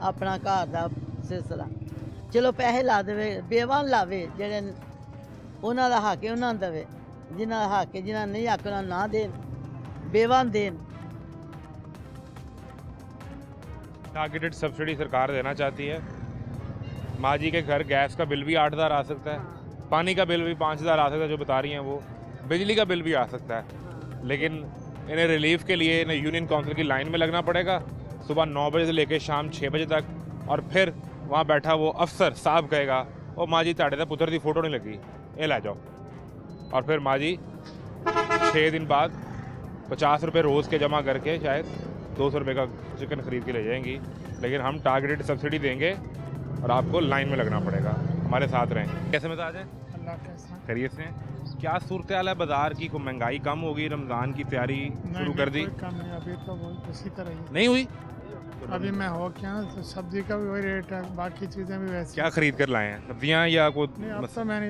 ਆਪਣਾ ਘਰ ਦਾ ਸਿਲਸਿਲਾ ਚਲੋ ਪੈਸੇ ਲਾ ਦੇਵੇ ਬੇਵਾ ਨੂੰ ਲਾਵੇ ਜਿਹੜੇ ਉਹਨਾਂ ਦਾ ਹੱਕ ਹੈ ਉਹਨਾਂ ਨੂੰ ਦੇਵੇ ਜਿਨ੍ਹਾਂ ਦਾ ਹੱਕ ਹੈ ਜਿਨ੍ਹਾਂ ਨਹੀਂ ਹੱਕ ਉਹਨਾਂ ਨੂੰ ਨਾ ਦੇਣ ਬੇਵਾ ਨੂੰ ਦੇਣ। टारगेटेड सब्सिडी सरकार देना चाहती है। माँ जी के घर गैस का बिल भी 8,000 आ सकता है, पानी का बिल भी 5,000 आ सकता है जो बता रही हैं वो, बिजली का बिल भी आ सकता है। लेकिन इन्हें रिलीफ के लिए इन्हें यूनियन काउंसिल की लाइन में लगना पड़ेगा सुबह 9 बजे से लेकर शाम 6 बजे तक, और फिर वहाँ बैठा वो अफसर साहब कहेगा ओ माँ जी ताड़े पुत्र की फ़ोटो नहीं लगी ये ला जाओ, और फिर माँ जी 6 दिन बाद 50 रुपये रोज़ के जमा करके शायद 200 रुपये का चिकन खरीद के ले जाएंगी। लेकिन हम टारगेटेड सब्सिडी देंगे और आपको लाइन में लगना पड़ेगा। हमारे साथ रहें। कैसे मिजाज है? अल्लाह कैसा खैरियत से? क्या सूरत हाल है बाजार की? कोई महंगाई कम होगी? रमज़ान की तैयारी शुरू कर दी? कोई कम नहीं अभी तो वो उसी तरह ही नहीं हुई? अभी मैं हो क्या ना तो सब्जी का भी वही रेट है बाकी चीज़ें भी वैसी क्या खरीद कर लाए हैं? सब्जियाँ या नहीं कोई अब तो मैंने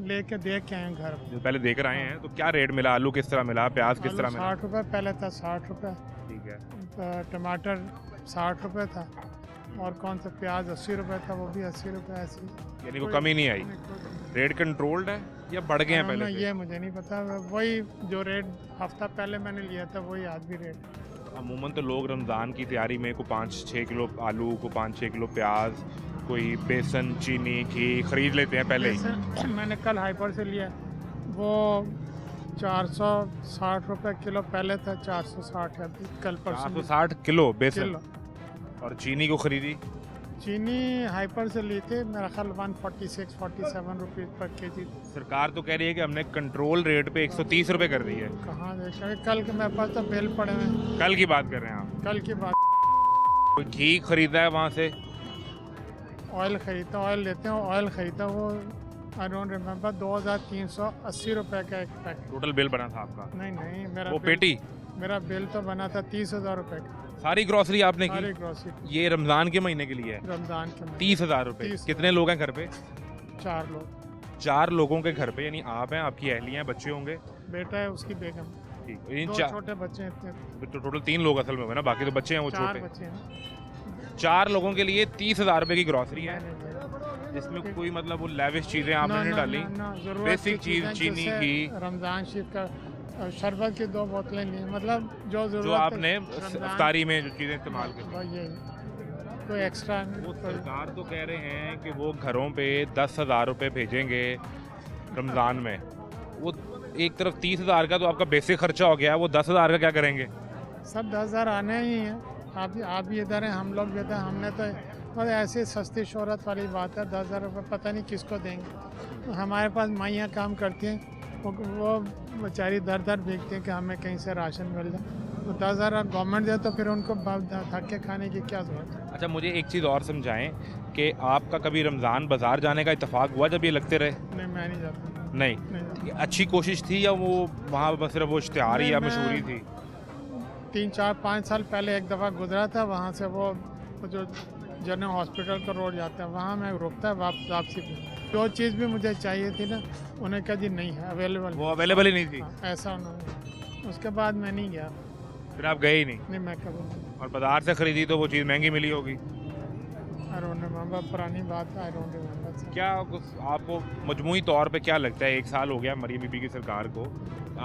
लेके देख के आए हैं घर जो पहले देकर आए हैं? तो क्या रेट मिला? आलू किस तरह मिला? प्याज किस तरह मिला? 60 रुपये पहले था 60 रुपये ठीक है। टमाटर 60 रुपये था और कौन सा प्याज 80 रुपये था वो भी 80 रुपये ऐसी यानी कोई कमी नहीं आई? रेट कंट्रोल्ड है या बढ़ गए हैं पहले से? ये मुझे नहीं पता वही जो रेट हफ्ता पहले मैंने लिया था वही आज भी रेट। अमूमन तो लोग रमज़ान की तैयारी में को 5-6 किलो आलू को 5-6 किलो प्याज कोई बेसन चीनी घी खरीद लेते हैं पहले ही। जैसे मैंने कल हाइपर से लिया वो 460 रुपये किलो पहले था 460 है अभी कल परसों 460 किलो बेसन किलो। और चीनी को खरीदी? चीनी हाइपर से ली थी मेरा ख्याल 146-47 रुपये पर केजी। सरकार तो कह रही है कि हमने कंट्रोल रेट पे 130 रुपए कर दी है। कहाँ देखा कल के मेरे पास तो बिल पड़े हैं कल की बात कर रहे हैं आप? कल की बात। कोई घी खरीदा है वहाँ से? ऑयल ख़रीदा ऑयल लेते हैं ऑयल ख़रीदा वो आई डोंट रिमेम्बर 2380 रुपये का एक पैकेट। टोटल बिल बना था आपका? नहीं मेरा वो पेटी? मेरा बिल तो बना था 30,000 रुपये का। सारी ग्रोसरी आपने सारी की? ग्रोसरी ये रमज़ान के महीने के लिए है? रमज़ान के महीने 30,000 रुपए। 30,000। कितने लोग हैं घर पे? 4 लोग 4 लोगों के घर पे, यानी आप हैं, आपकी अहलियाँ, बच्चे होंगे? बेटा है उसकी बेगम ठीक। इन 2 छोटे बच्चे हैं इतने तो टोटल 3 लोग असल में हुए ना, बाकी तो बच्चे हैं वो 4 छोटे। बच्चे हैं 4 लोगों के लिए 30,000 रुपए की ग्रोसरी है। नहीं, जिसमें कोई मतलब वो लेविश चीज़ें आपने नहीं डाली, बेसिक चीज़ चीनी की रमज़ान शरीफ का शरबत की 2 बोतलें ली, मतलब जो जो ज़रूरत आपने इफ्तारी में जो चीज़ें इस्तेमाल की। यही कोई एक्स्ट्रा वो सरकार तो कह रहे हैं कि वो घरों पे 10,000 रुपये भेजेंगे रमज़ान में। वो एक तरफ 30,000 का तो आपका बेसिक खर्चा हो गया, वो 10,000 का क्या करेंगे? सब 10,000 आने ही हैं। आप भी इधर हैं, हम लोग भी इधर, हमने तो मतलब ऐसी सस्ती शोहरत वाली बात है, 10,000 रुपये पता नहीं किसको देंगे। तो हमारे पास माइयाँ काम करती हैं, वो बेचारी दर दर देखती हैं कि हमें कहीं से राशन मिल जाए। तो 10,000 गवर्नमेंट दे तो फिर उनको थक के खाने की क्या ज़रूरत है। अच्छा, मुझे एक चीज़ और समझाएं कि आपका कभी रमज़ान बाज़ार जाने का इत्तेफाक हुआ जब ये लगते रहे? नहीं, मैं नहीं जाता। नहीं। ये अच्छी कोशिश थी या वो वहाँ बस सिर्फ वो इश्तिहार या मशहूरी थी? 3, 4, 5 साल पहले एक दफ़ा गुजरा था, वहाँ से वो जो जनरल हॉस्पिटल का रोड जाता है वहाँ मैं रुकता वापसी पे। जो चीज़ भी मुझे चाहिए थी ना, उन्हें कहा जी नहीं है अवेलेबल। वो अवेलेबल ही नहीं थी? ऐसा उन्होंने, उसके बाद मैं नहीं गया। फिर आप गए ही नहीं? नहीं, मैं कभी नहीं। और बाजार से खरीदी तो वो चीज़ महंगी मिली होगी। आई डोंट रिमेंबर, पुरानी बात है, आई डोंट रिमेंबर। क्या आपको मजमूई तौर पे क्या लगता है, 1 साल हो गया मरियम बीबी की सरकार को,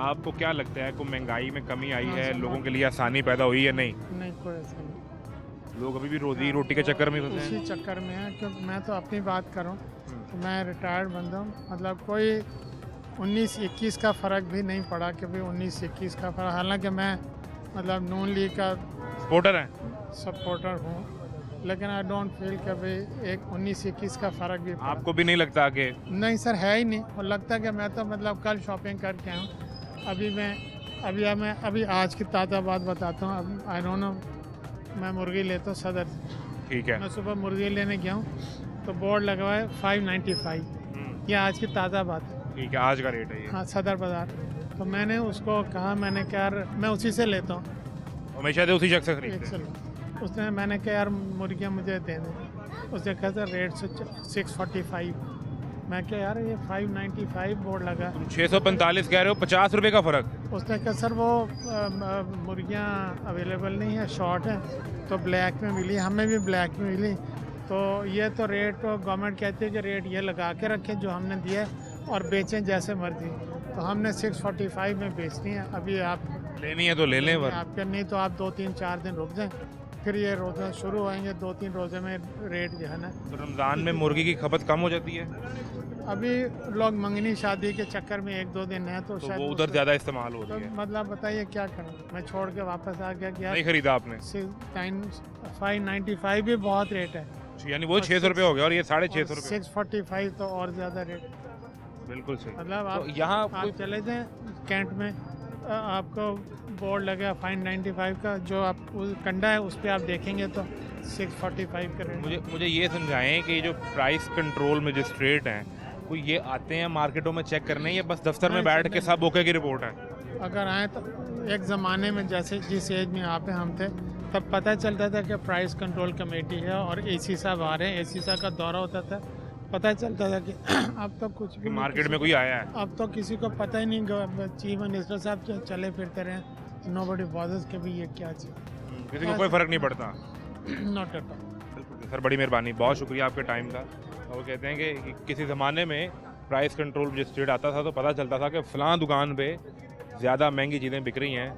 आपको क्या लगता है को महंगाई में कमी आई है, लोगों के लिए आसानी पैदा हुई है? नहीं, नहीं, कोई ऐसा नहीं। लोग अभी भी रोजी रोटी के चक्कर में फंसे उसी हैं। चक्कर में है, क्योंकि मैं तो अपनी बात करूं तो मैं रिटायर्ड बंदा हूं, मतलब कोई 19-21 का फ़र्क भी नहीं पड़ा कि भाई 19-21 का फ़र्क। हालांकि मैं मतलब नून लीग का सपोर्टर हैं? सपोर्टर हूं, लेकिन आई डोंट फील कि भाई एक 19-21 का फ़र्क भी पड़ा। आपको भी नहीं लगता कि? नहीं सर, है ही नहीं। और लगता कि मैं तो मतलब कल शॉपिंग करके आया हूँ। अभी आज की ताज़ा बात बताता हूँ। अब आई डोंट नो, मैं मुर्गी लेता हूँ सदर से। ठीक है। मैं सुबह मुर्गी लेने गया हूँ तो बोर्ड लगा हुआ है 595। ये आज की ताज़ा बात है। ठीक है, आज का रेट है ये। हाँ, सदर बाज़ार। तो मैंने उसको कहा, मैंने कहा यार मैं उसी से लेता हूँ, हमेशा से उसी शख्स से एक खरीदते से हैं। लो। उसने, मैंने कहा यार मुर्गियाँ मुझे दे दें। उसने कहा सर रेट से 645। मैं क्या यार ये 595 बोर्ड लगा। 645 कह रहे हो, 50 रुपए का फ़र्क? उसने कहा सर वो मुर्गियाँ अवेलेबल नहीं है, शॉर्ट है, तो ब्लैक में मिली, हमें भी ब्लैक में मिली। तो ये तो रेट तो गवर्नमेंट कहती है कि रेट ये लगा के रखें जो हमने दिया है और बेचें जैसे मर्जी। तो हमने 645 में बेचनी है। अभी आप लेनी है तो ले लें, आपके नहीं तो आप 2-3-4 दिन रुक जाएं, फिर ये रोज़े शुरू होएंगे। 2-3 रोज़े में रेट जो है ना। तो रमज़ान में मुर्गी की खपत कम हो जाती है? अभी लोग मंगनी शादी के चक्कर में 1-2 दिन है तो शायद वो उधर ज़्यादा इस्तेमाल हो तो रही है। मतलब बताइए क्या करें। मैं छोड़ के वापस आ गया। क्या नहीं खरीदा आपने? 595 भी बहुत रेट है, यानी वो 600 रुपये हो गया और ये 650 रुपये। 645 तो और ज़्यादा रेट। बिल्कुल सही। मतलब तो आप यहाँ आप चले जाएं कैंट में, आपको बोर्ड लगा 595 का, जो आप कंडा है उस पर आप देखेंगे तो 645 का रेट। मुझे ये समझाएं कि जो प्राइस कंट्रोल मजिस्ट्रेट हैं वो ये आते हैं मार्केटों में चेक करने, या बस दफ्तर में बैठ के सब ओके की रिपोर्ट है? अगर आए तो एक ज़माने में जैसे जिस एज में आप हैं, हम थे, तब पता चलता था कि प्राइस कंट्रोल कमेटी है और एसी साहब आ रहे हैं, एसी साहब का दौरा होता था, पता चलता था कि अब तो कुछ भी मार्केट में कोई आया है। अब तो किसी को पता ही नहीं। चीफ मिनिस्टर साहब चले फिरते रहे, नोबडी बॉदर्स के भी ये क्या चीज़, किसी को कोई फ़र्क नहीं पड़ता। Not at all. बिल्कुल सर, बड़ी मेहरबानी, बहुत शुक्रिया आपके टाइम का। और वो कहते हैं कि किसी ज़माने में प्राइस कंट्रोल मजिस्ट्रेट आता था तो पता चलता था कि फ़लाँ दुकान पे ज़्यादा महंगी चीज़ें बिक रही हैं,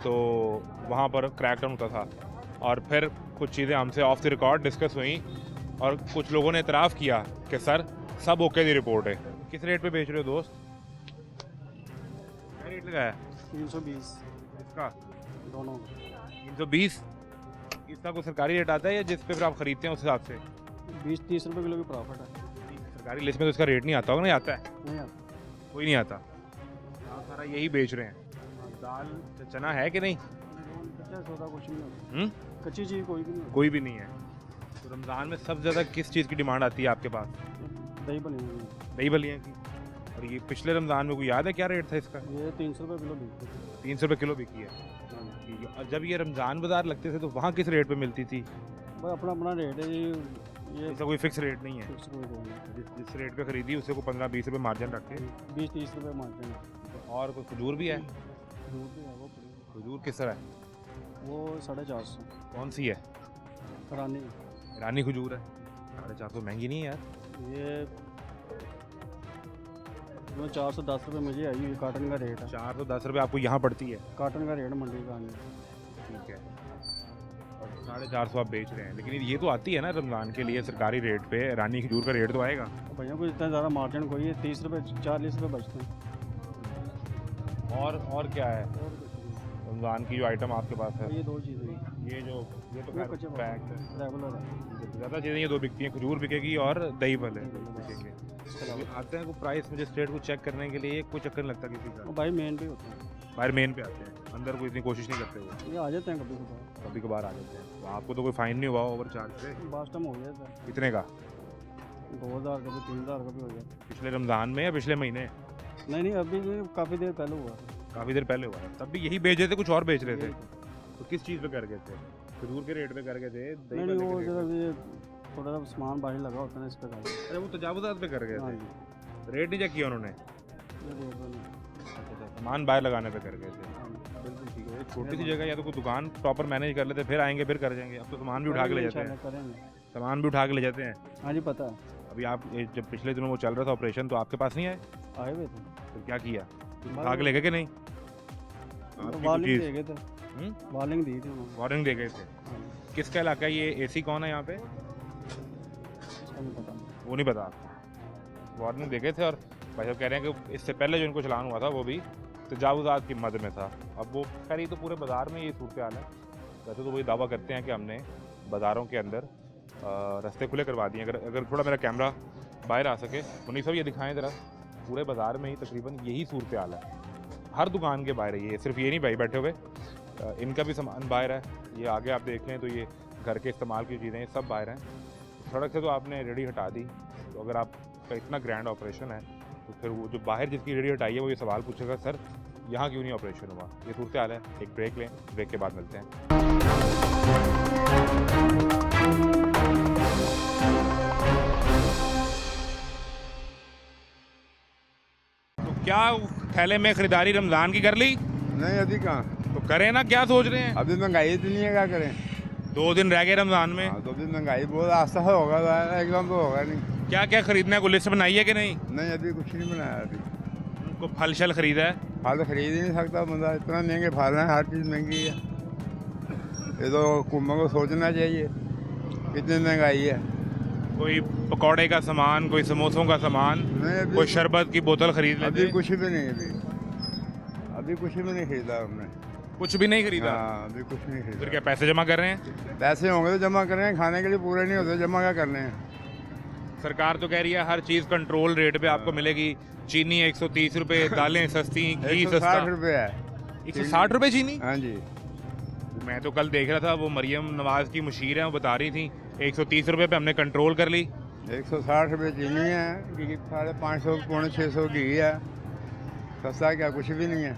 तो वहाँ पर क्रैकडाउन होता था। और फिर कुछ चीज़ें हमसे ऑफ द रिकॉर्ड डिस्कस हुई और कुछ लोगों ने इतराफ़ किया कि सर सब ओके दी रिपोर्ट है। किस रेट पे बेच रहे हो दोस्त? क्या रेट लगाया? 320 इसका दोनों। 320? इसका कोई सरकारी रेट आता है या जिस पे फिर आप खरीदते हैं उस हिसाब से? 20-30 रुपए किलो की प्रॉफिट है। सरकारी लिस्ट में तो इसका रेट नहीं आता होगा? नहीं आता है? नहीं आता। कोई नहीं आता। आप सारा यही बेच रहे हैं। दाल चना है कि नहीं? कच्चा सौदा कुछ नहीं होता। कच्ची चीज़ कोई भी नहीं। कोई भी नहीं है। तो रमज़ान में सबसे ज़्यादा किस चीज़ की डिमांड आती है आपके पास? दही बनी। दही बलियाँ की। और ये पिछले रमज़ान में कोई याद है क्या रेट था इसका? ये 300 रुपये किलो बिकती थी। 300 रुपये किलो बिकी है। ठीक है। और जब ये रमज़ान बाज़ार लगते थे तो वहाँ किस रेट पे मिलती थी? बस अपना अपना रेट है ये ऐसा कोई फिक्स रेट नहीं है? फिक्स कोई नहीं है। जिस रेट पे खरीदी उससे को 15-20 रुपये मार्जिन रख के। 20-30 रुपये मार्जिन है। और कोई खजूर भी है? खजूर भी है, वो पड़ी। खजूर किस तरह है? वो 450। कौन सी है? रानी। रानी खजूर है। 450 महंगी नहीं है यार। ये 410 रुपये मुझे आई हुई काटन का रेट है। 410 रुपये आपको यहाँ पड़ती है? काटन का रेट मंडी का नहीं। ठीक है, और 450 आप बेच रहे हैं, लेकिन ये तो आती है ना रमज़ान के लिए सरकारी रेट पे, रानी खजूर का रेट तो आएगा। भैया को इतना ज़्यादा मार्जिन कोई है, 30 रुपये 40 रुपये बचते हैं। और क्या है रमज़ान की जो आइटम आपके पास है? ये 2 चीज़ें हैं। ये तो कच्चे पैक रेगुलर है। ज़्यादा चीज़ें ये 2 बिकती हैं, खजूर बिकेगी और दही भले बिकेंगे। आते हैं को प्राइस मजिस्ट्रेट को चेक करने के लिए, कोई चक्कर नहीं लगता किसी का? वो भाई मेन पे होते हैं। बाहर मेन पे आते हैं, अंदर कोई इतनी कोशिश नहीं करते वो? ये आ जाते हैं कभी कभार। कभी कभार आ जाते हैं। तो आपको तो कोई फाइन नहीं हुआ ओवर चार्ज से? बास्टम हो गया था। कितने का? 2000 का भी, 3000 का भी हो गया। पिछले रमज़ान में या पिछले महीने? नहीं अभी काफ़ी देर पहले हुआ। काफ़ी देर पहले हुआ है, तब भी यही बेच रहे थे, कुछ और बेच रहे थे? तो किस चीज़ पे कर गए थे? खजूर के रेट पे कर गए थे? दही नहीं भल्ले वो के जरा रेट पे? ये थोड़ा सा सामान बाहर लगा होता है ना, इस पे कर। अरे वो तजावुज़ात पे कर गए हाँ थे, जी। रेट नहीं चेक किया उन्होंने? अच्छा, सामान बाहर लगाने पे कर गए थे। बिल्कुल ठीक है, छोटी सी जगह या तो कोई दुकान प्रॉपर मैनेज कर लेते, फिर आएंगे फिर कर जाएंगे। अब तो सामान भी उठा के ले जाते हैं। करेंगे। सामान भी उठा के ले जाते हैं। हाँ जी पता है। अभी आप जब पिछले दिनों वो चल रहा था ऑपरेशन, तो आपके पास नहीं आए? आए हुए थे। तो क्या किया, उठा के ले गए कि नहीं? वार्निंग दे गए थे। वार्निंग दी थी उन्होंने। वार्निंग दे गए थे। किसका इलाका है ये? एसी कौन है यहाँ पे? वो नहीं पता? वार्निंग दे गए थे, और भाई साहब कह रहे हैं कि इससे पहले जो इनको चलान हुआ था वो भी तजावुज़ात की मद में था। अब वो खैर ये तो पूरे बाज़ार में ये सूरत हाल है। वैसे तो वही दावा करते हैं कि हमने बाज़ारों के अंदर रास्ते खुले करवा दिए। अगर थोड़ा मेरा कैमरा बाहर आ सके, मुनीफ साहब ये दिखाएं ज़रा। पूरे बाज़ार में ही तकरीबन यही सूरत हाल है, हर दुकान के बाहर है ये। सिर्फ ये नहीं भाई बैठे हुए, इनका भी सामान बाहर है। ये आगे आप देख लें तो ये घर के इस्तेमाल की चीज़ें सब बाहर हैं। सड़क से तो आपने रेडी हटा दी, तो अगर आपका इतना ग्रैंड ऑपरेशन है तो फिर वो जो बाहर जिसकी रेडी हटाई है वो ये सवाल पूछेगा, सर यहाँ क्यों नहीं ऑपरेशन हुआ? ये सूरत हाल है। एक ब्रेक लें, ब्रेक के बाद मिलते हैं। तो क्या थैले में खरीदारी रमज़ान की कर ली? नहीं अभी कहाँ, तो करें ना, क्या सोच रहे हैं? अभी महंगाई इतनी है, क्या करें? 2 दिन रह गए रमज़ान में। हाँ, तो अभी महंगाई बहुत आस्था होगा, एकदम तो होगा नहीं। क्या क्या खरीदना है, कोई लिस्ट बनाई है कि नहीं? नहीं अभी कुछ नहीं बनाया। अभी को फल शल खरीदा है? फल खरीद ही नहीं सकता बंदा, इतना महंगे फल हैं, हर चीज़ महंगी है। ये तो हुकूमत को सोचना चाहिए कितनी महंगाई है। कोई पकौड़े का सामान, कोई समोसों का सामान, कोई शरबत की बोतल खरीद लेते? अभी कुछ भी नहीं, अभी कुछ भी नहीं खरीदा हमने। कुछ भी नहीं खरीदा? हाँ अभी कुछ नहीं खरीदा। फिर क्या पैसे जमा कर रहे हैं? पैसे होंगे तो जमा कर रहे हैं, खाने के लिए पूरे नहीं होते, जमा क्या करने हैं? सरकार तो कह रही है हर चीज़ कंट्रोल रेट पे आपको मिलेगी। चीनी 130 रुपये, दालें सस्ती, घी सस्ता। 160 रुपये है। 160 रुपये चीनी? हाँ जी। मैं तो कल देख रहा था, वो मरियम नवाज की मुशीर है, वो बता रही थी 130 रुपये पे हमने कंट्रोल कर ली। 160 रुपये चीनी है, घी 550 पौने 600 घी है। सस्ता क्या, कुछ भी नहीं है,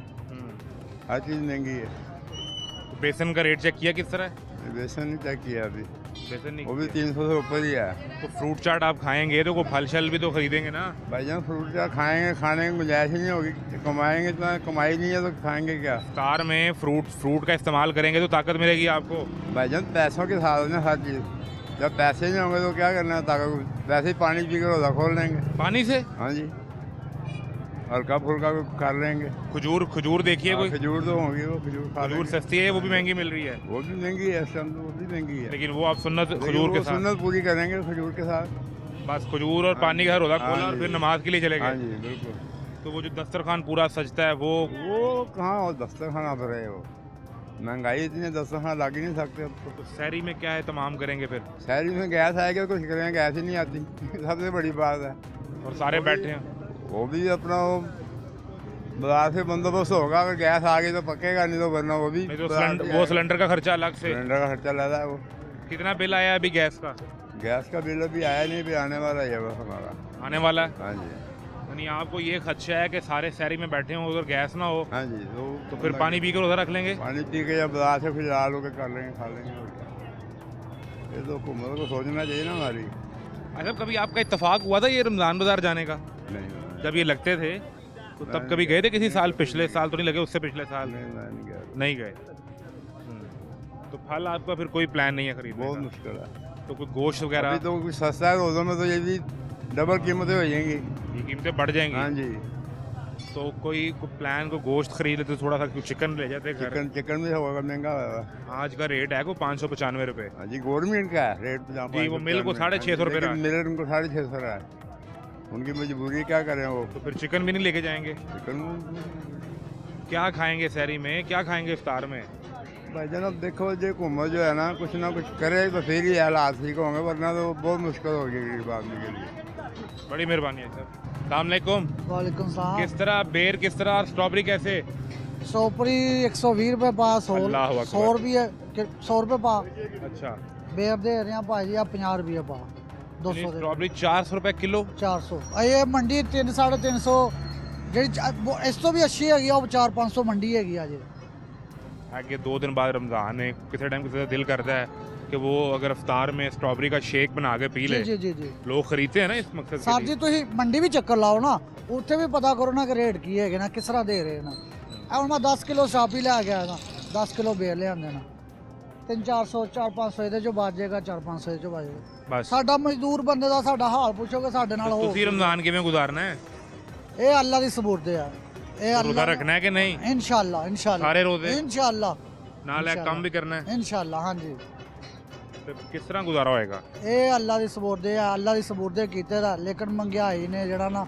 हर चीज़ महंगी है। तो बेसन का रेट चेक किया किस तरह है? बेसन नहीं चेक किया अभी, बेसन नहीं, वो भी 300 से ऊपर ही है। तो फ्रूट चाट आप खाएंगे तो कोई फल शल भी तो खरीदेंगे ना? भाईजान फ्रूट चाट खाएंगे, खाने की गुंजाइश ही नहीं होगी, कमाएंगे इतना, कमाई नहीं है तो खाएंगे क्या? कार में फ्रूट का इस्तेमाल करेंगे तो ताकत मिलेगी आपको। भाईजान पैसों के साथ है ना हर चीज़। जब पैसे नहीं होंगे तो क्या करना है ताकत? वैसे ही पानी पी कर रोज़ा खोल लेंगे। पानी से? हाँ जी, हल्का फुल्का कर लेंगे। खजूर देखिए, कोई खजूर तो होगी, वो खजूर सस्ती है, वो भी महंगी मिल रही है। वो भी महंगी है, इस टाइम तो वो भी महंगी है, लेकिन वो आप सुन्नत खजूर के साथ, सुन्नत पूरी करेंगे खजूर के साथ। बस खजूर और पानी का रोज़ा खोला और फिर नमाज के लिए चले हाँ गए। जी बिल्कुल। तो वो जो दस्तरखान पूरा सजता है वो कहाँ, वो दस्तरखाना पर है, वो महंगाई इतनी है, दस्तरखाना लग ही नहीं सकते अब तो। शहरी में क्या है, तमाम करेंगे फिर? शहरी में गैस आएगी तो कुछ करेंगे, गैस ही नहीं आती सबसे बड़ी बात है। और सारे बैठे हैं, वो भी अपना वो बाजार से बंदोबस्त होगा, अगर गैस आ गई तो पकेगा, नहीं तो वरना वो भी नहीं तो वो सिलेंडर का खर्चा अलग से। सिलेंडर का खर्चा लगा है वो। कितना बिल आया अभी गैस का? गैस का बिल अभी आया नहीं, भी आने वाला है बस हमारा, आने वाला है। हाँ जी। यानी आपको ये खदशा है कि सारे शहरी में बैठे हों, उधर गैस ना हो? हाँ जी। तो फिर पानी पी कर उधर रख लेंगे? पानी पी के या बाजार से कुछ आलू के कर लेंगे, खा लेंगे और क्या। ये तो हुकूमत को सोचना चाहिए ना हमारी। अच्छा, कभी आपका इत्तेफाक हुआ था ये रमज़ान बाज़ार जाने का? नहीं, जब ये लगते थे तो तब कभी गए थे किसी साल? पिछले साल तो नहीं लगे, उससे पिछले साल? नहीं गए। तो फल आपका फिर कोई प्लान नहीं है खरीदने का? बहुत मुश्किल है। तो कोई गोश्त वगैरह? अभी तो कुछ सस्ता है रोज़ों में, तो ये भी डबल कीमतें हो जाएंगी। ये कीमतें बढ़ जाएंगी। हाँ जी। तो कोई प्लान को गोश्त खरीद लेते थोड़ा सा चिकन ले जाते घर। चिकन भी होगा, महंगा होगा। आज का रेट है को 595 रुपये। हाँ जी, गवर्नमेंट का है रेट। जी, वो मिल को 650 रुपये रहा है। मिल उनको 650 रहा है। उनकी मजबूरी, क्या करें वो। तो फिर चिकन भी नहीं लेके जाएंगे? चिकन क्या खाएंगे सहरी में, क्या खाएंगे इफ्तार में? भाईजान अब देखो, जो हुकूमत जो है ना कुछ करे तो फिर ही हालात ठीक होंगे, वरना तो बहुत मुश्किल होगी गरीब आदमी के लिए। बड़ी मेहरबानी है सर। सलामकुम। वालेकुम सलाम। किस तरह बेर, किस तरह और स्ट्रॉबेरी कैसे? स्ट्रॉबेरी 120 रुपए पा, 100 रुपये 100 रुपये पा। अच्छा। बेर दे रहे हैं भाजी आप 50 रुपये पा, 200 स्ट्रॉबेरी 400 रुपये किलो। 400 ये मंडी 300 350 जी, इस तो भी अच्छी हैगी, अब 400-500 मंडी हैगी आज। आगे 2 दिन बाद रमज़ान है, किसी टाइम किसी का दिल करता है कि वो अगर इफ्तार में स्ट्रॉबेरी का शेक बना के पी ले। जी जी जी। लोग खरीदते हैं ना इस मकसद साहब जी, तुम मंडी भी चक्कर लाओ ना, उत्थे भी पता करो ना कि रेट की है ना, किस तरह दे रहे ना। अब मैं 10 किलो शापी ले गया ना, 10 किलो बेर ले आंदे ना, 300-400 400-500 ਇਹਦੇ ਚੋਂ ਬਚ ਜਾਏਗਾ, 400-500 ਇਹਦੇ ਚੋਂ ਬਚ ਜਾਏਗਾ। बस ਸਾਡਾ ਮਜ਼ਦੂਰ ਬੰਦੇ ਦਾ ਸਾਡਾ ਹਾਲ ਪੁੱਛੋਗੇ ਸਾਡੇ ਨਾਲ ਹੋ। ਤੁਸੀਂ रमज़ान किवें गुजारना है? ਇਹ ਅੱਲਾ ਦੀ ਸਬੂਰਤ ਹੈ, ਇਹ रोज़ा ਅੱਲਾ रखना है कि नहीं? इंशाल्लाह इंशाल्लाह सारे रोजे? इंशाल्लाह नाल एक काम भी करना है। इंशाल्लाह हाँ जी। तो किस तरह गुजारा होएगा? ਇਹ ਅੱਲਾ ਦੀ ਸਬੂਰਤ ਹੈ, ਅੱਲਾ ਦੀ ਸਬੂਰਤ ਕੀਤੇ ਦਾ, ਲੇਕਿਨ ਮੰਗਿਆਈ ਨੇ ਜਿਹੜਾ ਨਾ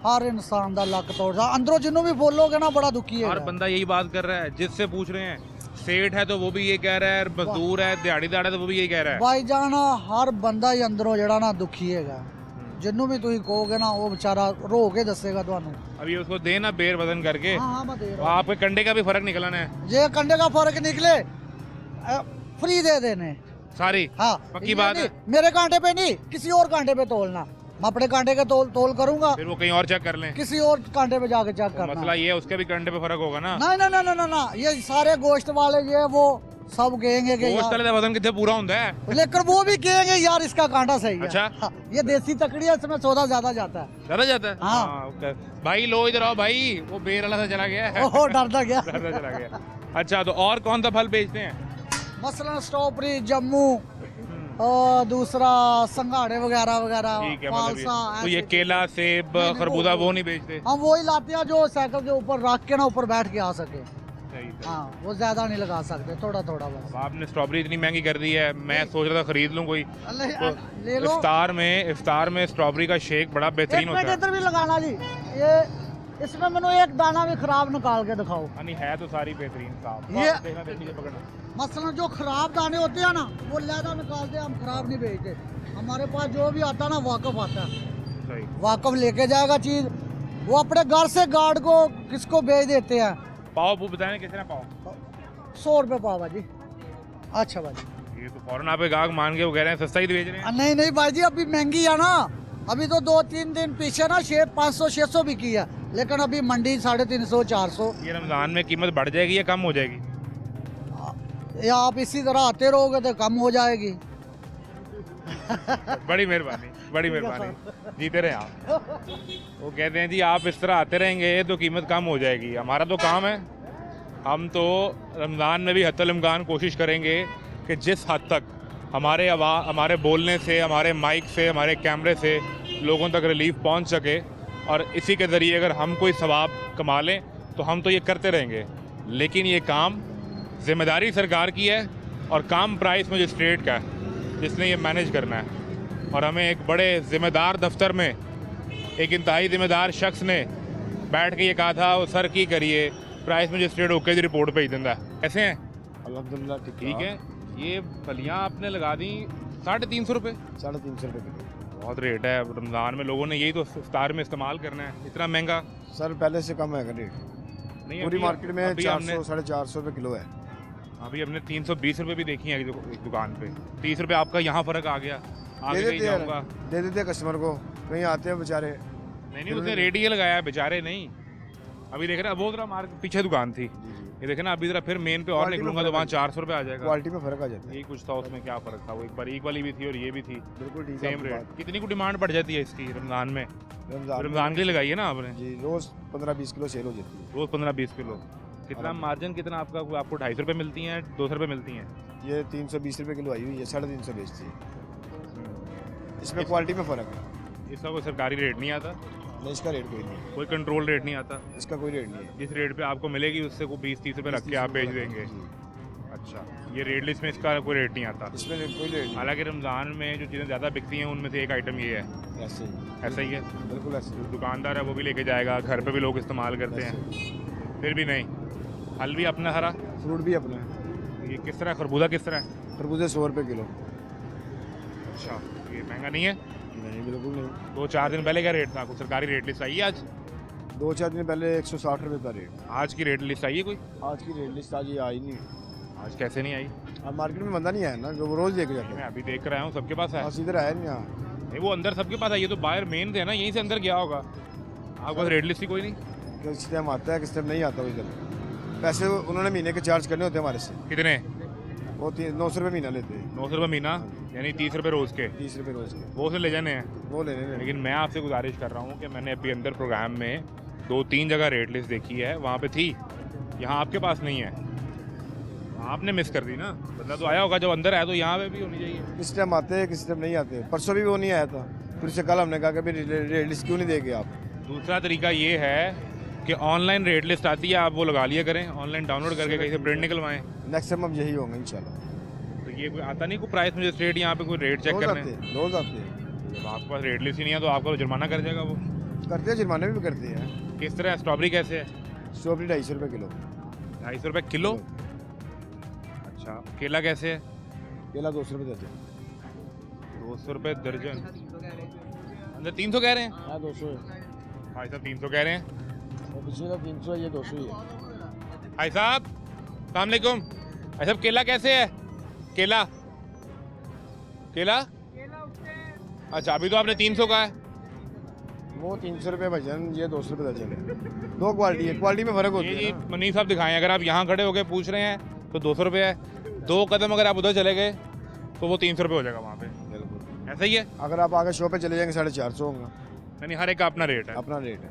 हर इंसान ਦਾ ਲੱਕ ਤੋੜਦਾ, ਅੰਦਰੋਂ ਜਿੰਨੂੰ ਵੀ ਬੋਲੋਗੇ ਨਾ बड़ा दुखी है। हर बंदा यही बात कर रहा है, जिससे पूछ रहे हैं सेठ है तो वो भी ये कह रहा है, मजदूर है दिहाड़ीदार है तो वो भी यही कह रहा है। भाईजान हर बंदा ही अंदरों ਜਿਹੜਾ ਨਾ दुखी ਹੈਗਾ, जिन्नू भी तुम कहोगे ना वो बेचारा रो के दसेगा ਤੁਹਾਨੂੰ। अभी उसको देना बेर वजन करके। हाँ मैं दे रहा हूँ। आपके कंडे का भी फर्क निकलना है। ये कंडे का फर्क निकले फ्री दे देने सारी। हाँ पक्की बात है। मेरे कांटे पे नहीं, किसी और कांटे पे तोलना, मैं अपने कांटे का तोल करूंगा, फिर वो कहीं और चेक कर लें। किसी और कांटे पे जाके चेक करना। मसला ये है उसके भी कंडे पे फर्क होगा ना। ना ना ना ना ना ना, ये सारे गोश्त वाले ये वो सब कहेंगे कि गोश्त वाले दा वजन कितने पूरा होता है, लेकिन वो भी कहेंगे यार इसका कांटा सही है। अच्छा। हाँ, ये देसी तकड़ी है, इसमें सौदा ज्यादा जाता है। ज्यादा जाता है। हाँ। ओके। भाई लो इधर आओ भाई, वो बेर वाला सा चला गया है। ओहो डरता गया। डरता चला गया। अच्छा, तो और कौन सा फल बेचते हैं? मसलन स्ट्रॉबेरी, जम्मू और दूसरा संघाड़े वगैरह वगैरह, ठीक है, फालसा, तो ये ऐसे केला, सेब, नहीं, खरबूजा वो नहीं बेचते? हम वही लाते हैं जो साइकिल के ऊपर रख के ना ऊपर बैठ के आ सके। सही। हाँ वो ज्यादा नहीं लगा सकते, थोड़ा थोड़ा बस। आपने स्ट्रॉबेरी इतनी महंगी कर दी है, मैं सोच रहा था खरीद लूं कोई। तो ले लो। इफ्तार में स्ट्रॉबेरी का शेक बड़ा एक बेहतरीन मिनट होता है। इधर भी लगाना जी, ये इसमें मैंने एक दाना भी खराब निकाल के दिखाओ। नहीं है तो सारी बेहतरीन साफ। ये- देखना देखिए पकड़ना। मसलन जो खराब दाने होते हैं ना वो लहदा निकालते हैं, हम खराब नहीं बेचते। हमारे पास जो भी आता है ना वाकफ आता है, सही। वाकफ लेके जाएगा चीज, वो अपने घर से गार्ड को किसको भेज देते हैं। पाव वो बताएं कितने पाव? 100 रुपये पाव भाजी। अच्छा भाजी। ये तो फौरन आप गाहक मान के वो कह रहे हैं सस्ता ही बेच रहे हैं। नहीं नहीं भाजी, अभी महंगी है ना, अभी तो 2-3 दिन पीछे ना 500-600 बिकी है, लेकिन अभी मंडी 350 400। ये रमजान में कीमत बढ़ जाएगी या कम हो जाएगी? या आप इसी तरह आते रहोगे तो कम हो जाएगी। बड़ी मेहरबानी, बड़ी मेहरबानी। जीते रहे आप। वो कहते हैं जी आप इस तरह आते रहेंगे तो कीमत कम हो जाएगी। हमारा तो काम है, हम तो रमज़ान में भी हत्तल इम्कान कोशिश करेंगे कि जिस हद तक हमारे बोलने से, हमारे माइक से, हमारे कैमरे से लोगों तक रिलीफ पहुंच सके, और इसी के ज़रिए अगर हम कोई सवाब कमा लें तो हम तो ये करते रहेंगे। लेकिन ये काम ज़िम्मेदारी सरकार की है और काम प्राइस मजिस्ट्रेट का है जिसने ये मैनेज करना है। और हमें एक बड़े ज़िम्मेदार दफ्तर में एक इंतहाई ज़िम्मेदार शख्स ने बैठ के ये कहा था, वो सर की करिए प्राइस मजिस्ट्रेट होकर जी रिपोर्ट भेज देंगे। कैसे हैं? अल्हम्दुलिल्लाह ठीक है। ये फलियाँ आपने लगा दी 350 रुपये। 350 रुपये किलो। बहुत रेट है। रमज़ान में लोगों ने यही तो इफ्तार में इस्तेमाल करना है, इतना महंगा। सर पहले से कम है रेट, नहीं पूरी अभी- मार्केट में अभी 400 450 रुपये किलो है। अभी हमने 320 रुपये भी देखी है एक दुकान पे। 30 रुपये आपका यहाँ फ़र्क आ गया। आगे दे कहीं देते जाऊँगा। हैं, दे देते हैं कस्टमर को, कहीं आते हैं बेचारे। नहीं उसने रेट ये लगाया है, बेचारे नहीं। अभी देख रहे हैं, वो जरा मार्केट पीछे दुकान थी, ये देखे ना, अभी जरा फिर मेन पे और क्वालिटी में निकलूंगा तो फर्क वहाँ है। 400 रुपये आ जाएगा। क्वालिटी में फ़र्क आ जाता है। यही कुछ था उसमें, क्या फ़र्क था? वो एक बारीक वाली भी थी और ये भी थी, बिल्कुल ठीक सेम है। रेट। कितनी को डिमांड बढ़ जाती है इसकी रमज़ान में? रमज़ान रमज़ान के लिए लगाई है ना आपने? जी, रोज़ 15-20 किलो सेल हो जाती है। रोज़ 15-20 किलो। कितना मार्जिन कितना आपका? आपको 250 रुपये मिलती हैं, 200 रुपये मिलती हैं? ये 320 रुपये किलो आई हुई है, 350 बेचती है। इसमें क्वालिटी में फ़र्क है। इसका कोई सरकारी रेट नहीं आता? नहीं, इसका रेट कोई नहीं है, कोई कंट्रोल रेट नहीं आता? इसका कोई रेट नहीं है। जिस रेट पे आपको मिलेगी उससे को 20-30 रुपये रख के आप बेच देंगे? अच्छा, ये रेट लिस्ट में इसका कोई रेट नहीं आता? इसमें कोई रेट नहीं। हालांकि रमज़ान में जो चीज़ें ज़्यादा बिकती हैं उनमें से एक आइटम ये है। ऐसे ही, ऐसा ही है? बिल्कुल ऐसे जो दुकानदार है वो भी लेके जाएगा, घर पे भी लोग इस्तेमाल करते हैं, फिर भी नहीं। फल भी अपना हरा? फ्रूट भी अपना है। ये किस तरह, खरबूजा किस तरह है? खरबूजे 100 रुपये किलो। अच्छा, ये महंगा नहीं है? नहीं, बिल्कुल नहीं। 2-4 दिन पहले क्या रेट था? कुछ सरकारी रेट लिस्ट आई है आज? 2-4 दिन पहले 160 रुपये था रेट। आज की रेट लिस्ट आई है कोई? आज की रेट लिस्ट आज ये आई नहीं। आज कैसे नहीं आई? अब मार्केट में बंदा नहीं आया ना, जो वो रोज़ लेके जाते मैं हैं। अभी देख कर आया हूँ, सबके पास है। बस इधर आया नहीं यहाँ। नहीं, वो अंदर सबके पास है, ये तो बाहर मेन थे ना, यहीं से अंदर गया होगा। आपके पास रेट लिस्ट ही कोई नहीं? किस टाइम आता है, किस टाइम नहीं आता वो इधर। पैसे उन्होंने महीने के चार्ज करने होते हैं हमारे से। कितने? वो 900 रुपये महीना लेते हैं। 900 रुपये महीना, यानी 30 रुपये रोज़ के? 30 रुपये रोज़ के। वो से ले जाने हैं? वो लेने हैं। लेकिन मैं आपसे गुजारिश कर रहा हूँ कि मैंने अभी अंदर प्रोग्राम में 2-3 जगह रेट लिस्ट देखी है, वहाँ पे थी, यहाँ आपके पास नहीं है। आपने मिस कर दी ना, बंदा तो आया होगा, जब अंदर आया तो यहाँ पे भी होनी चाहिए। किस टाइम आते हैं, किस टाइम नहीं आते। परसों भी वो नहीं आया था, फिर से कल हमने कहा कि भाई रेट लिस्ट क्यों नहीं देंगे आप। दूसरा तरीका ये है कि ऑनलाइन रेट लिस्ट आती है, आप वो लगा लिया करें, ऑनलाइन डाउनलोड करके कहीं से प्रिंट निकलवाएं। नेक्स्ट टाइम अब यही होंगे इंशाल्लाह। तो ये कोई आता नहीं कोई प्राइस मुझे स्ट्रेट यहाँ पे कोई रेट चेक करने? रोज़ आते हैं। जब आपके पास रेट लिस्ट ही नहीं है तो आपका तो जुर्माना कर जाएगा वो। करते हैं, जुर्माने भी करते हैं। किस तरह? स्ट्रॉबेरी कैसे है? स्ट्रॉबेरी 250 रुपये किलो। 250 रुपये किलो? अच्छा, केला कैसे है? केला 200 रुपये दर्जन। 200 रुपये दर्जन? अंदर 300 कह रहे हैं? हाँ 200 भाई साहब 300 कह रहे हैं। पिछले का 300 है, ये 200 ही है। भाई साहब अस्सलाम वालेकुम। भाई साहब केला कैसे है? केला केला अच्छा, अभी तो आपने 300 का है। वो 300 रुपये भजन, ये 200 रुपये दर्जन है। दो क्वालिटी है, क्वालिटी में फ़र्क होता ये है जी ना। मनीष साहब दिखाएं, अगर आप यहाँ खड़े होकर पूछ रहे हैं तो 200 रुपये है, 2 कदम अगर आप उधर चले गए तो वो 300 रुपये हो जाएगा वहाँ पे। बिल्कुल ऐसा ही है? अगर आप आगे शॉप पे चले जाएंगे 450 होगा। यानी हर एक का अपना रेट है? अपना रेट है,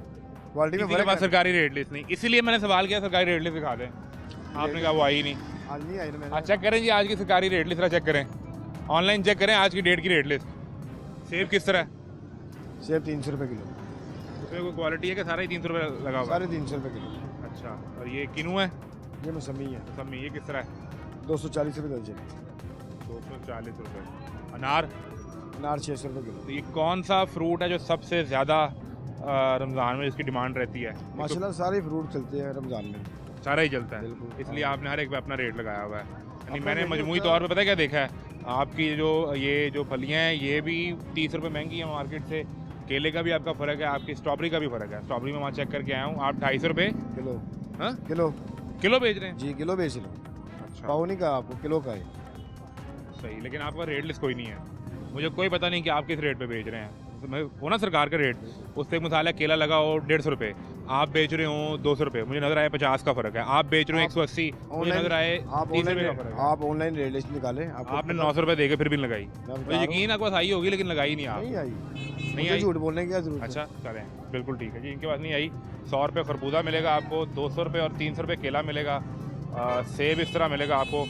क्वालिटी में किसी के फ़र्क पास है। सरकारी रेट लिस्ट नहीं, इसीलिए मैंने सवाल किया सरकारी रेट लिस्ट दिखा दें। आपने कहा वो आई नहीं। आज नहीं आई ना मैंने। आज चेक करें जी, आज की सरकारी रेट लिस्ट चेक करें, ऑनलाइन चेक करें आज की डेट की रेट लिस्ट। सेब किस तरह है? सेब 300 रुपये किलो। उसमें कोई क्वालिटी है कि सारा ही 300 रुपये लगा हुआ है? सारे 300 रुपये किलो। अच्छा, और ये किनू है? ये मौसमी है। सब में ये किस तरह है? 240 रुपये दर्जन। 240 रुपये। अनार? अनार 600 रुपये किलो। तो ये कौन सा फ्रूट है जो सबसे ज़्यादा रमज़ान में इसकी डिमांड रहती है? माशाल्लाह सारे फ्रूट चलते हैं रमज़ान में। सारा ही चलता है, बिल्कुल। इसलिए आपने हर एक पे अपना रेट लगाया हुआ है। यानी अपना मैंने रेट मजमूई होता है। तौर पे पता है क्या देखा है, आपकी जो फलियाँ हैं ये भी 30 रुपये महंगी है मार्केट से, केले का भी आपका फ़र्क है, आपकी स्ट्रॉबेरी का भी फ़र्क है। स्ट्रॉबेरी में वहाँ चेक करके आया हूँ, आप 250 रुपये किलो। हाँ किलो किलो बेच रहे हैं? जी, किलो बेच लो। अच्छा, पाव नहीं कहा आपको, किलो का है। सही, लेकिन आपका रेट लिस्ट कोई नहीं है, मुझे कोई पता नहीं कि आप किस रेट पे बेच रहे हैं। तो मैं हो ना सरकार का रेट, उससे एक मिसाल है केला लगा हो 150 रुपये, आप बेच रहे हो 200 रुपये, मुझे नजर आया 50 का फ़र्क है। आप बेच रहे हो 180, मुझे नजर आए 30 रुपये का फ़र्क है। आप ऑनलाइन रेट लिस्ट निकालें। आपने 900 रुपये देके फिर भी लगाई, मुझे यकीन आपके पास आई होगी लेकिन लगाई नहीं आप। नहीं आई, नहीं मुझे आई? झूठ बोलने की क्या जरूरत है? अच्छा चलें, बिल्कुल ठीक है जी, इनके पास नहीं आई। 100 रुपये खरबूजा मिलेगा आपको, 200 रुपये और 300 रुपये केला मिलेगा, सेब इस तरह मिलेगा आपको।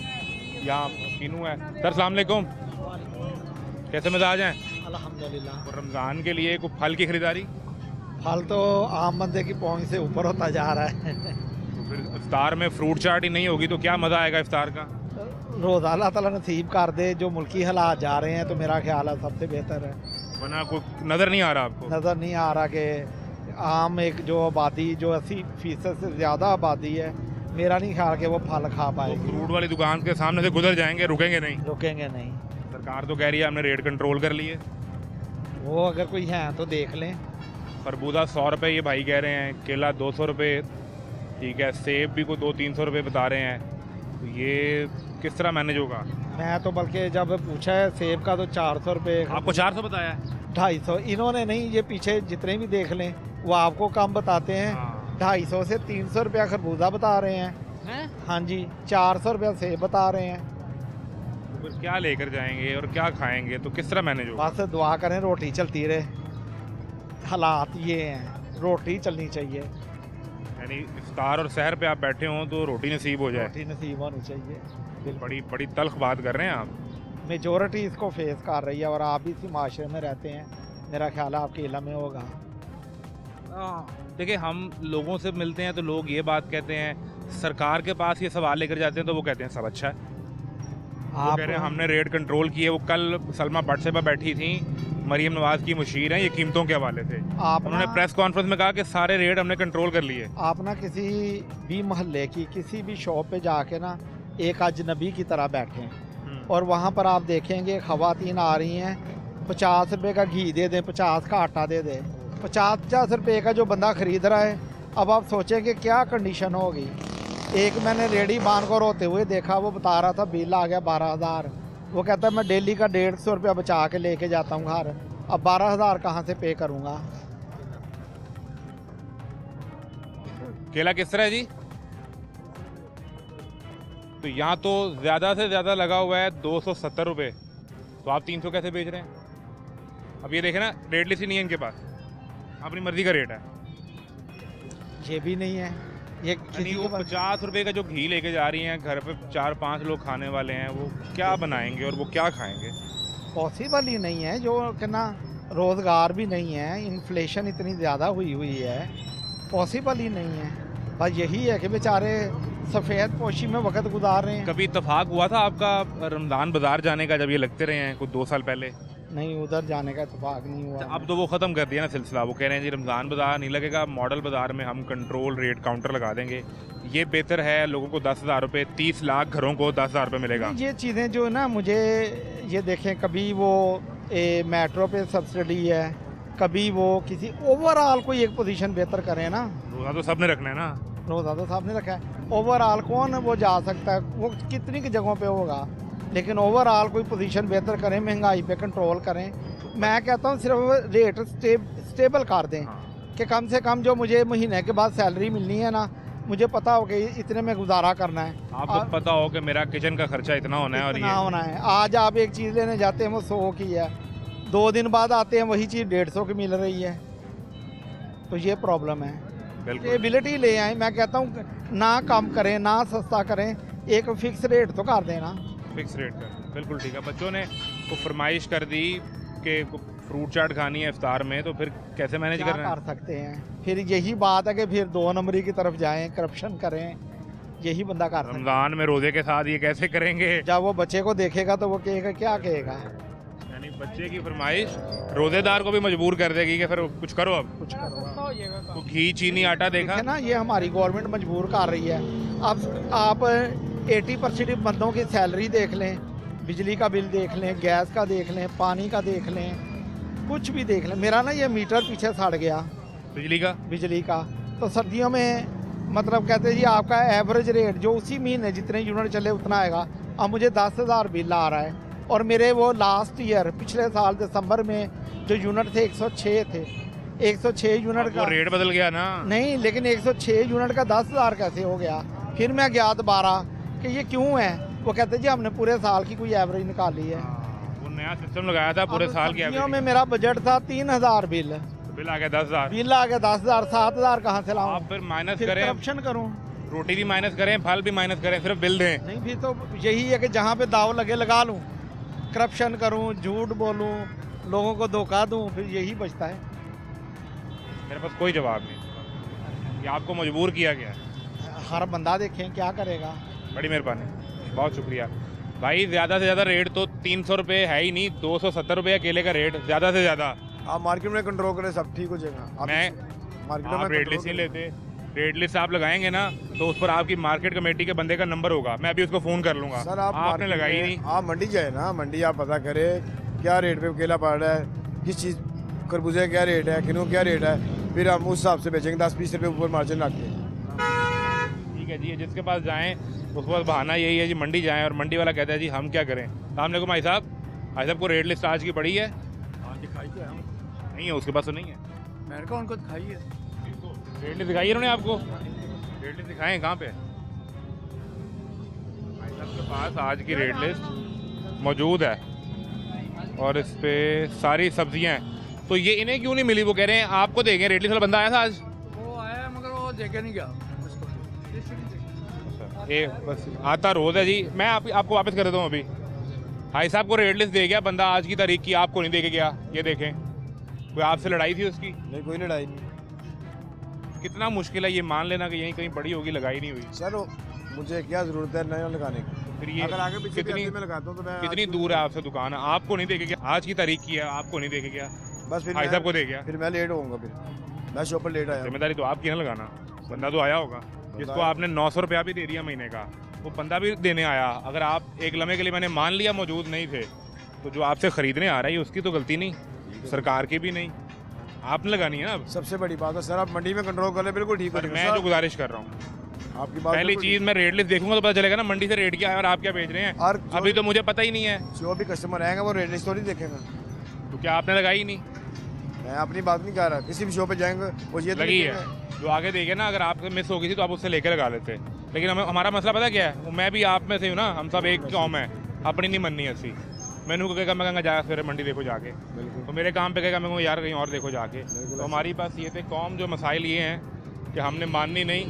यहाँ किनू है। सर अस्सलाम वालेकुम, कैसे मिजाज हैं? अल्हम्दुलिल्लाह। और रमज़ान के लिए कोई फल की खरीदारी? फल तो आम बंदे की पहुंच से ऊपर होता जा रहा है। तो फिर इफ्तार में फ्रूट चाट ही नहीं होगी तो क्या मज़ा आएगा इफ्तार का? रोज़ा अल्लाह ताला नसीब कर दे, जो मुल्की हालात जा रहे हैं तो मेरा ख्याल है सबसे बेहतर है। वरना कोई नज़र नहीं आ रहा आपको? नज़र नहीं आ रहा कि आम एक जो आबादी जो 80% से ज़्यादा आबादी है, मेरा नहीं ख्याल कि वो फल खा पाएगी। फ्रूट वाली दुकान के सामने से गुजर जाएंगे, रुकेंगे नहीं? रुकेंगे नहीं। सरकार तो कह रही है हमने रेट कंट्रोल कर लिए। वो अगर कोई है तो देख लें। खरबूजा 100 रुपये ये भाई कह रहे हैं, केला 200 रुपये, ठीक है, सेब भी कोई 200-300 रुपये बता रहे हैं, तो ये किस तरह मैनेज होगा? मैं तो बल्कि जब पूछा है सेब का तो 400 रुपये। आपको 400 बताया है? 250। इन्होंने नहीं, ये पीछे जितने भी देख लें वो आपको कम बताते हैं। 250 से 300 रुपया खरबूजा बता रहे हैं। हाँ जी, 400 रुपया सेब बता रहे हैं। तो फिर क्या लेकर जाएंगे और क्या खाएंगे, तो किस तरह मैनेज होगा? बस दुआ करें रोटी चलती रहे, हालात ये हैं, रोटी चलनी चाहिए। यानी इफ्तार और सहर पे आप बैठे हों तो रोटी नसीब हो जाए? रोटी नसीब होनी चाहिए। बड़ी बड़ी तल्ख बात कर रहे हैं आप। मेजोरिटी इसको फेस कर रही है और आप भी इसी माशरे में रहते हैं, मेरा ख्याल है आपके इलाके में होगा। देखिए, हम लोगों से मिलते हैं तो लोग ये बात कहते हैं, सरकार के पास ये सवाल लेकर जाते हैं तो वो कहते हैं सब अच्छा है। वो कह रहे हैं हमने रेट कंट्रोल किए। वो कल सलमा व्हाट्सएप पर बैठी थी, मरीम नवाज की मुशीर हैं, ये कीमतों के हवाले से उन्होंने प्रेस कॉन्फ्रेंस में कहा कि सारे रेट हमने कंट्रोल कर लिए। आप ना किसी भी मोहल्ले की किसी भी शॉप पे जाके ना एक अजनबी की तरह बैठें और वहाँ पर आप देखेंगे खवातीन आ रही हैं, 50 रुपये का घी दे दें, 50 का आटा दे दें, 50 रुपये का जो बंदा ख़रीद रहा है। अब आप सोचें कि क्या कंडीशन होगी। एक मैंने रेडी बांध को रोते हुए देखा, वो बता रहा था बिल आ गया 12,000। वो कहता है मैं डेली का 150 रुपया बचा के लेके जाता हूँ घर, अब 12,000 कहाँ से पे करूँगा। केला किस तरह है जी? तो यहाँ तो ज़्यादा से ज़्यादा लगा हुआ है 270 रुपये, तो आप 300 कैसे बेच रहे हैं? अब ये देखें ना, रेट लिस्ट ही नहीं है इनके पास, अपनी मर्जी का रेट है। ये भी नहीं है, ये नहीं, वो 50 रुपये का जो घी लेके जा रही हैं, घर पे 4-5 लोग खाने वाले हैं, वो क्या बनाएंगे और वो क्या खाएंगे? पॉसिबल ही नहीं है। जो कि ना रोज़गार भी नहीं है, इन्फ्लेशन इतनी ज़्यादा हुई है, पॉसिबल ही नहीं है। बस यही है कि बेचारे सफ़ेद पोशी में वक्त गुजार रहे हैं। कभी इत्तेफाक हुआ था आपका रमज़ान बाज़ार जाने का, जब ये लगते रहे हैं कुछ 2 साल पहले? नहीं, उधर जाने का इत्तेफाक नहीं हुआ। अब तो वो ख़त्म कर दिया ना सिलसिला। वो कह रहे हैं जी रमज़ान बाज़ार नहीं लगेगा, मॉडल बाज़ार में हम कंट्रोल रेट काउंटर लगा देंगे। ये बेहतर है, लोगों को 10,000 रुपये, 30 लाख घरों को 10,000 रुपये मिलेगा। ये चीज़ें जो ना, मुझे ये देखें, कभी वो मेट्रो पे सब्सिडी है, कभी वो किसी ओवरऑल कोई एक पोजीशन बेहतर करें ना। रोज़ा तो सब ने रखना है ना, रोज़ा तो साहब ने रखा है। ओवरऑल कौन वो जा सकता है, वो कितनी की जगहों पे होगा, लेकिन ओवरऑल कोई पोजीशन बेहतर करें, महंगाई पे कंट्रोल करें। मैं कहता हूँ सिर्फ रेट स्टेबल कर दें कि कम से कम जो मुझे महीने के बाद सैलरी मिलनी है ना, मुझे पता हो कि इतने में गुजारा करना है। आपको पता हो कि मेरा किचन का खर्चा इतना होना है और ये होना है। आज आप एक चीज़ लेने जाते हैं वो 100 की है, 2 दिन बाद आते हैं वही चीज़ 150 की मिल रही है। तो ये प्रॉब्लम है। स्टेबिलिटी ले आए। मैं कहता हूँ ना कम करें ना सस्ता करें, एक फिक्स रेट तो कर देना। फिक्स रेट कर, बिल्कुल ठीक है। बच्चों ने को फरमाइश कर दी कि फ्रूट चाट खानी है इफ्तार में, तो फिर कैसे मैनेज करना कर सकते हैं? फिर यही बात है कि फिर 2 नंबरी की तरफ जाएं, करप्शन करें, यही बंदा कर सकता है। रमज़ान में रोज़े के साथ ये कैसे करेंगे? जब वो बच्चे को देखेगा तो वो कहेगा, क्या कहेगा? यानी बच्चे की फरमाइश रोज़ेदार को भी मजबूर कर देगी कि फिर कुछ करो, अब कुछ करो। तो घी चीनी आटा देखा ना, ये हमारी गवर्नमेंट मजबूर कर रही है। अब आप 80% बंदों की सैलरी देख लें, बिजली का बिल देख लें, गैस का देख लें, पानी का देख लें, कुछ भी देख लें। मेरा ना ये मीटर पीछे सड़ गया बिजली का। तो सर्दियों में मतलब कहते हैं जी आपका एवरेज रेट जो उसी महीने जितने यूनिट चले उतना आएगा। अब मुझे 10,000 बिल आ रहा है और मेरे वो लास्ट ईयर पिछले साल दिसंबर में जो यूनिट थे 106 थे। 106 यूनिट का रेट बदल गया ना? नहीं, लेकिन 106 यूनिट का 10,000 कैसे हो गया? फिर मैं गया दोबारा कि ये क्यों है। वो कहते जी हमने पूरे साल की कोई एवरेज निकाली है। वो नया सिस्टम लगाया था पूरे साल की एवरेज में। मेरा बजट था 3,000 बिल, तो बिल आ गया 10,000। बिल आ गया 10,000, 7,000 कहाँ से लाऊं? आप फिर माइनस करें, करप्शन करूं, रोटी भी माइनस करें, फल भी माइनस करें, सिर्फ बिल दें? नहीं, फिर तो यही है कि जहाँ पे दाव लगे लगा लूं, करप्शन करूं, झूठ बोलूं, लोगों को धोखा दूं, फिर यही बचता है। मेरे पास कोई जवाब नहीं, ये आपको मजबूर किया गया। हर बंदा देखें क्या करेगा। बड़ी मेहरबानी, बहुत शुक्रिया भाई। ज़्यादा से ज़्यादा रेट तो 300 रुपये है ही नहीं, 270 रुपये केले का रेट ज़्यादा से ज़्यादा। आप मार्केट में कंट्रोल करें, सब ठीक हो जाएगा। मैं मार्केट में रेट लिस्ट नहीं लेते, रेट लिस्ट आप लगाएंगे ना तो उस पर आपकी मार्केट कमेटी के बंदे का नंबर होगा, मैं अभी उसको फ़ोन कर लूँगा। सर आपने लगाई नहीं। आप मंडी जाए ना, मंडी आप पता करें क्या रेट पे केला पड़ रहा है, किस चीज़ खरबूजे क्या रेट है, किन्नू क्या रेट है, फिर हम उस हिसाब से बेचेंगे। 10-20 रुपये ऊपर मार्जिन रख के। ठीक है जी, जिसके पास जाएँ उसके पास बहाना यही है जी मंडी जाएँ, और मंडी वाला कहता है जी हम क्या करें। सामने को भाई साहब को रेट लिस्ट आज की पड़ी है? नहीं है उसके पास, तो नहीं है। मैंने कहा उनको दिखाई है, रेट लिस्ट दिखाई है उन्होंने आपको? रेट लिस्ट दिखाए हैं कहाँ पे? भाई साहब के पास आज की रेट लिस्ट मौजूद है और इस पे सारी सब्जियां हैं। तो ये इन्हें क्यों नहीं मिली? वो कह रहे हैं आपको देंगे। रेट लिस्ट वाला बंदा आया था आज? वो आया मगर वो देखे नहीं गया। ये बस आता रोज़ है जी। मैं आपको वापस कर देता हूँ अभी। भाई साहब को रेट लिस्ट दे गया बंदा आज की तारीख की, आपको नहीं दे के गया। ये देखें, कोई आपसे लड़ाई थी उसकी? नहीं, कोई लड़ाई नहीं कितना मुश्किल है ये मान लेना कि यहीं कहीं पड़ी होगी, लगाई नहीं हुई। सर। मुझे क्या ज़रूरत है नया लगाने की? फिर ये अगर आगे पीछे कितनी मैं लगाता हूँ तो मैं कितनी दूर है आपसे दुकान? आपको नहीं देखे क्या? आज की तारीख की है, आपको नहीं देखे क्या? बस फिर भाई साहब को दे गया। फिर मैं लेट होऊंगा, फिर मैं शॉप पर लेट आया। जिम्मेदारी तो आपकी है ना लगाना। बंदा तो आया होगा जिसको आपने 900 रुपया भी दे दिया महीने का, वो बंदा भी देने आया। अगर आप एक लम्हे के लिए मैंने मान लिया मौजूद नहीं थे, तो जो आपसे खरीदने आ रहा है उसकी तो गलती नहीं, सरकार की भी नहीं, आपने लगानी है ना। अब सबसे बड़ी बात है सर, आप मंडी में कंट्रोल कर ले, बिल्कुल ठीक है। मैं जो गुजारिश कर रहा हूँ, आपकी बात पहली चीज मैं रेट लिस्ट देखूंगा तो पता चलेगा ना मंडी से रेट क्या है और आप क्या बेच रहे हैं। और अभी तो मुझे पता ही नहीं है। जो भी कस्टमर आएंगे वो रेट लिस्ट तो नहीं देखेंगे। तो क्या आपने लगाई ही नहीं? मैं अपनी बात नहीं कर रहा, किसी भी शॉप पे जाएंगे वो ये तो लगी देखेंगे। है। जो आगे देखे ना, अगर आपसे मिस हो गई थी तो आप उससे लेकर लगा लेते। लेकिन हमारा मसला पता क्या है, मैं भी आप में से हूँ ना, हम सब एक कौम है, अपनी नहीं मननी ऐसी। मैंने को कहेगा मैं कहूँगा जा फिर मंडी देखो जाके, तो मेरे काम पे कहेगा मैं कहूँगा यार कहीं और देखो जाके। तो हमारी बात ये थे कौम जो मसाइल ये हैं कि हमने माननी नहीं,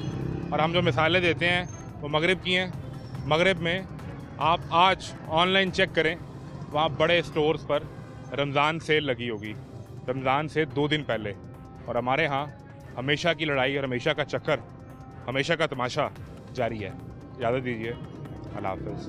और हम जो मिसालें देते हैं वो मगरिब की हैं। मगरिब में आप आज ऑनलाइन चेक करें, वहाँ बड़े स्टोर्स पर रमज़ान सेल लगी होगी, रमज़ान से 2 दिन पहले। और हमारे यहाँ हमेशा की लड़ाई और हमेशा का चक्कर, हमेशा का तमाशा जारी है। इजाज़त दीजिए, अल्लाह हाफ़िज़।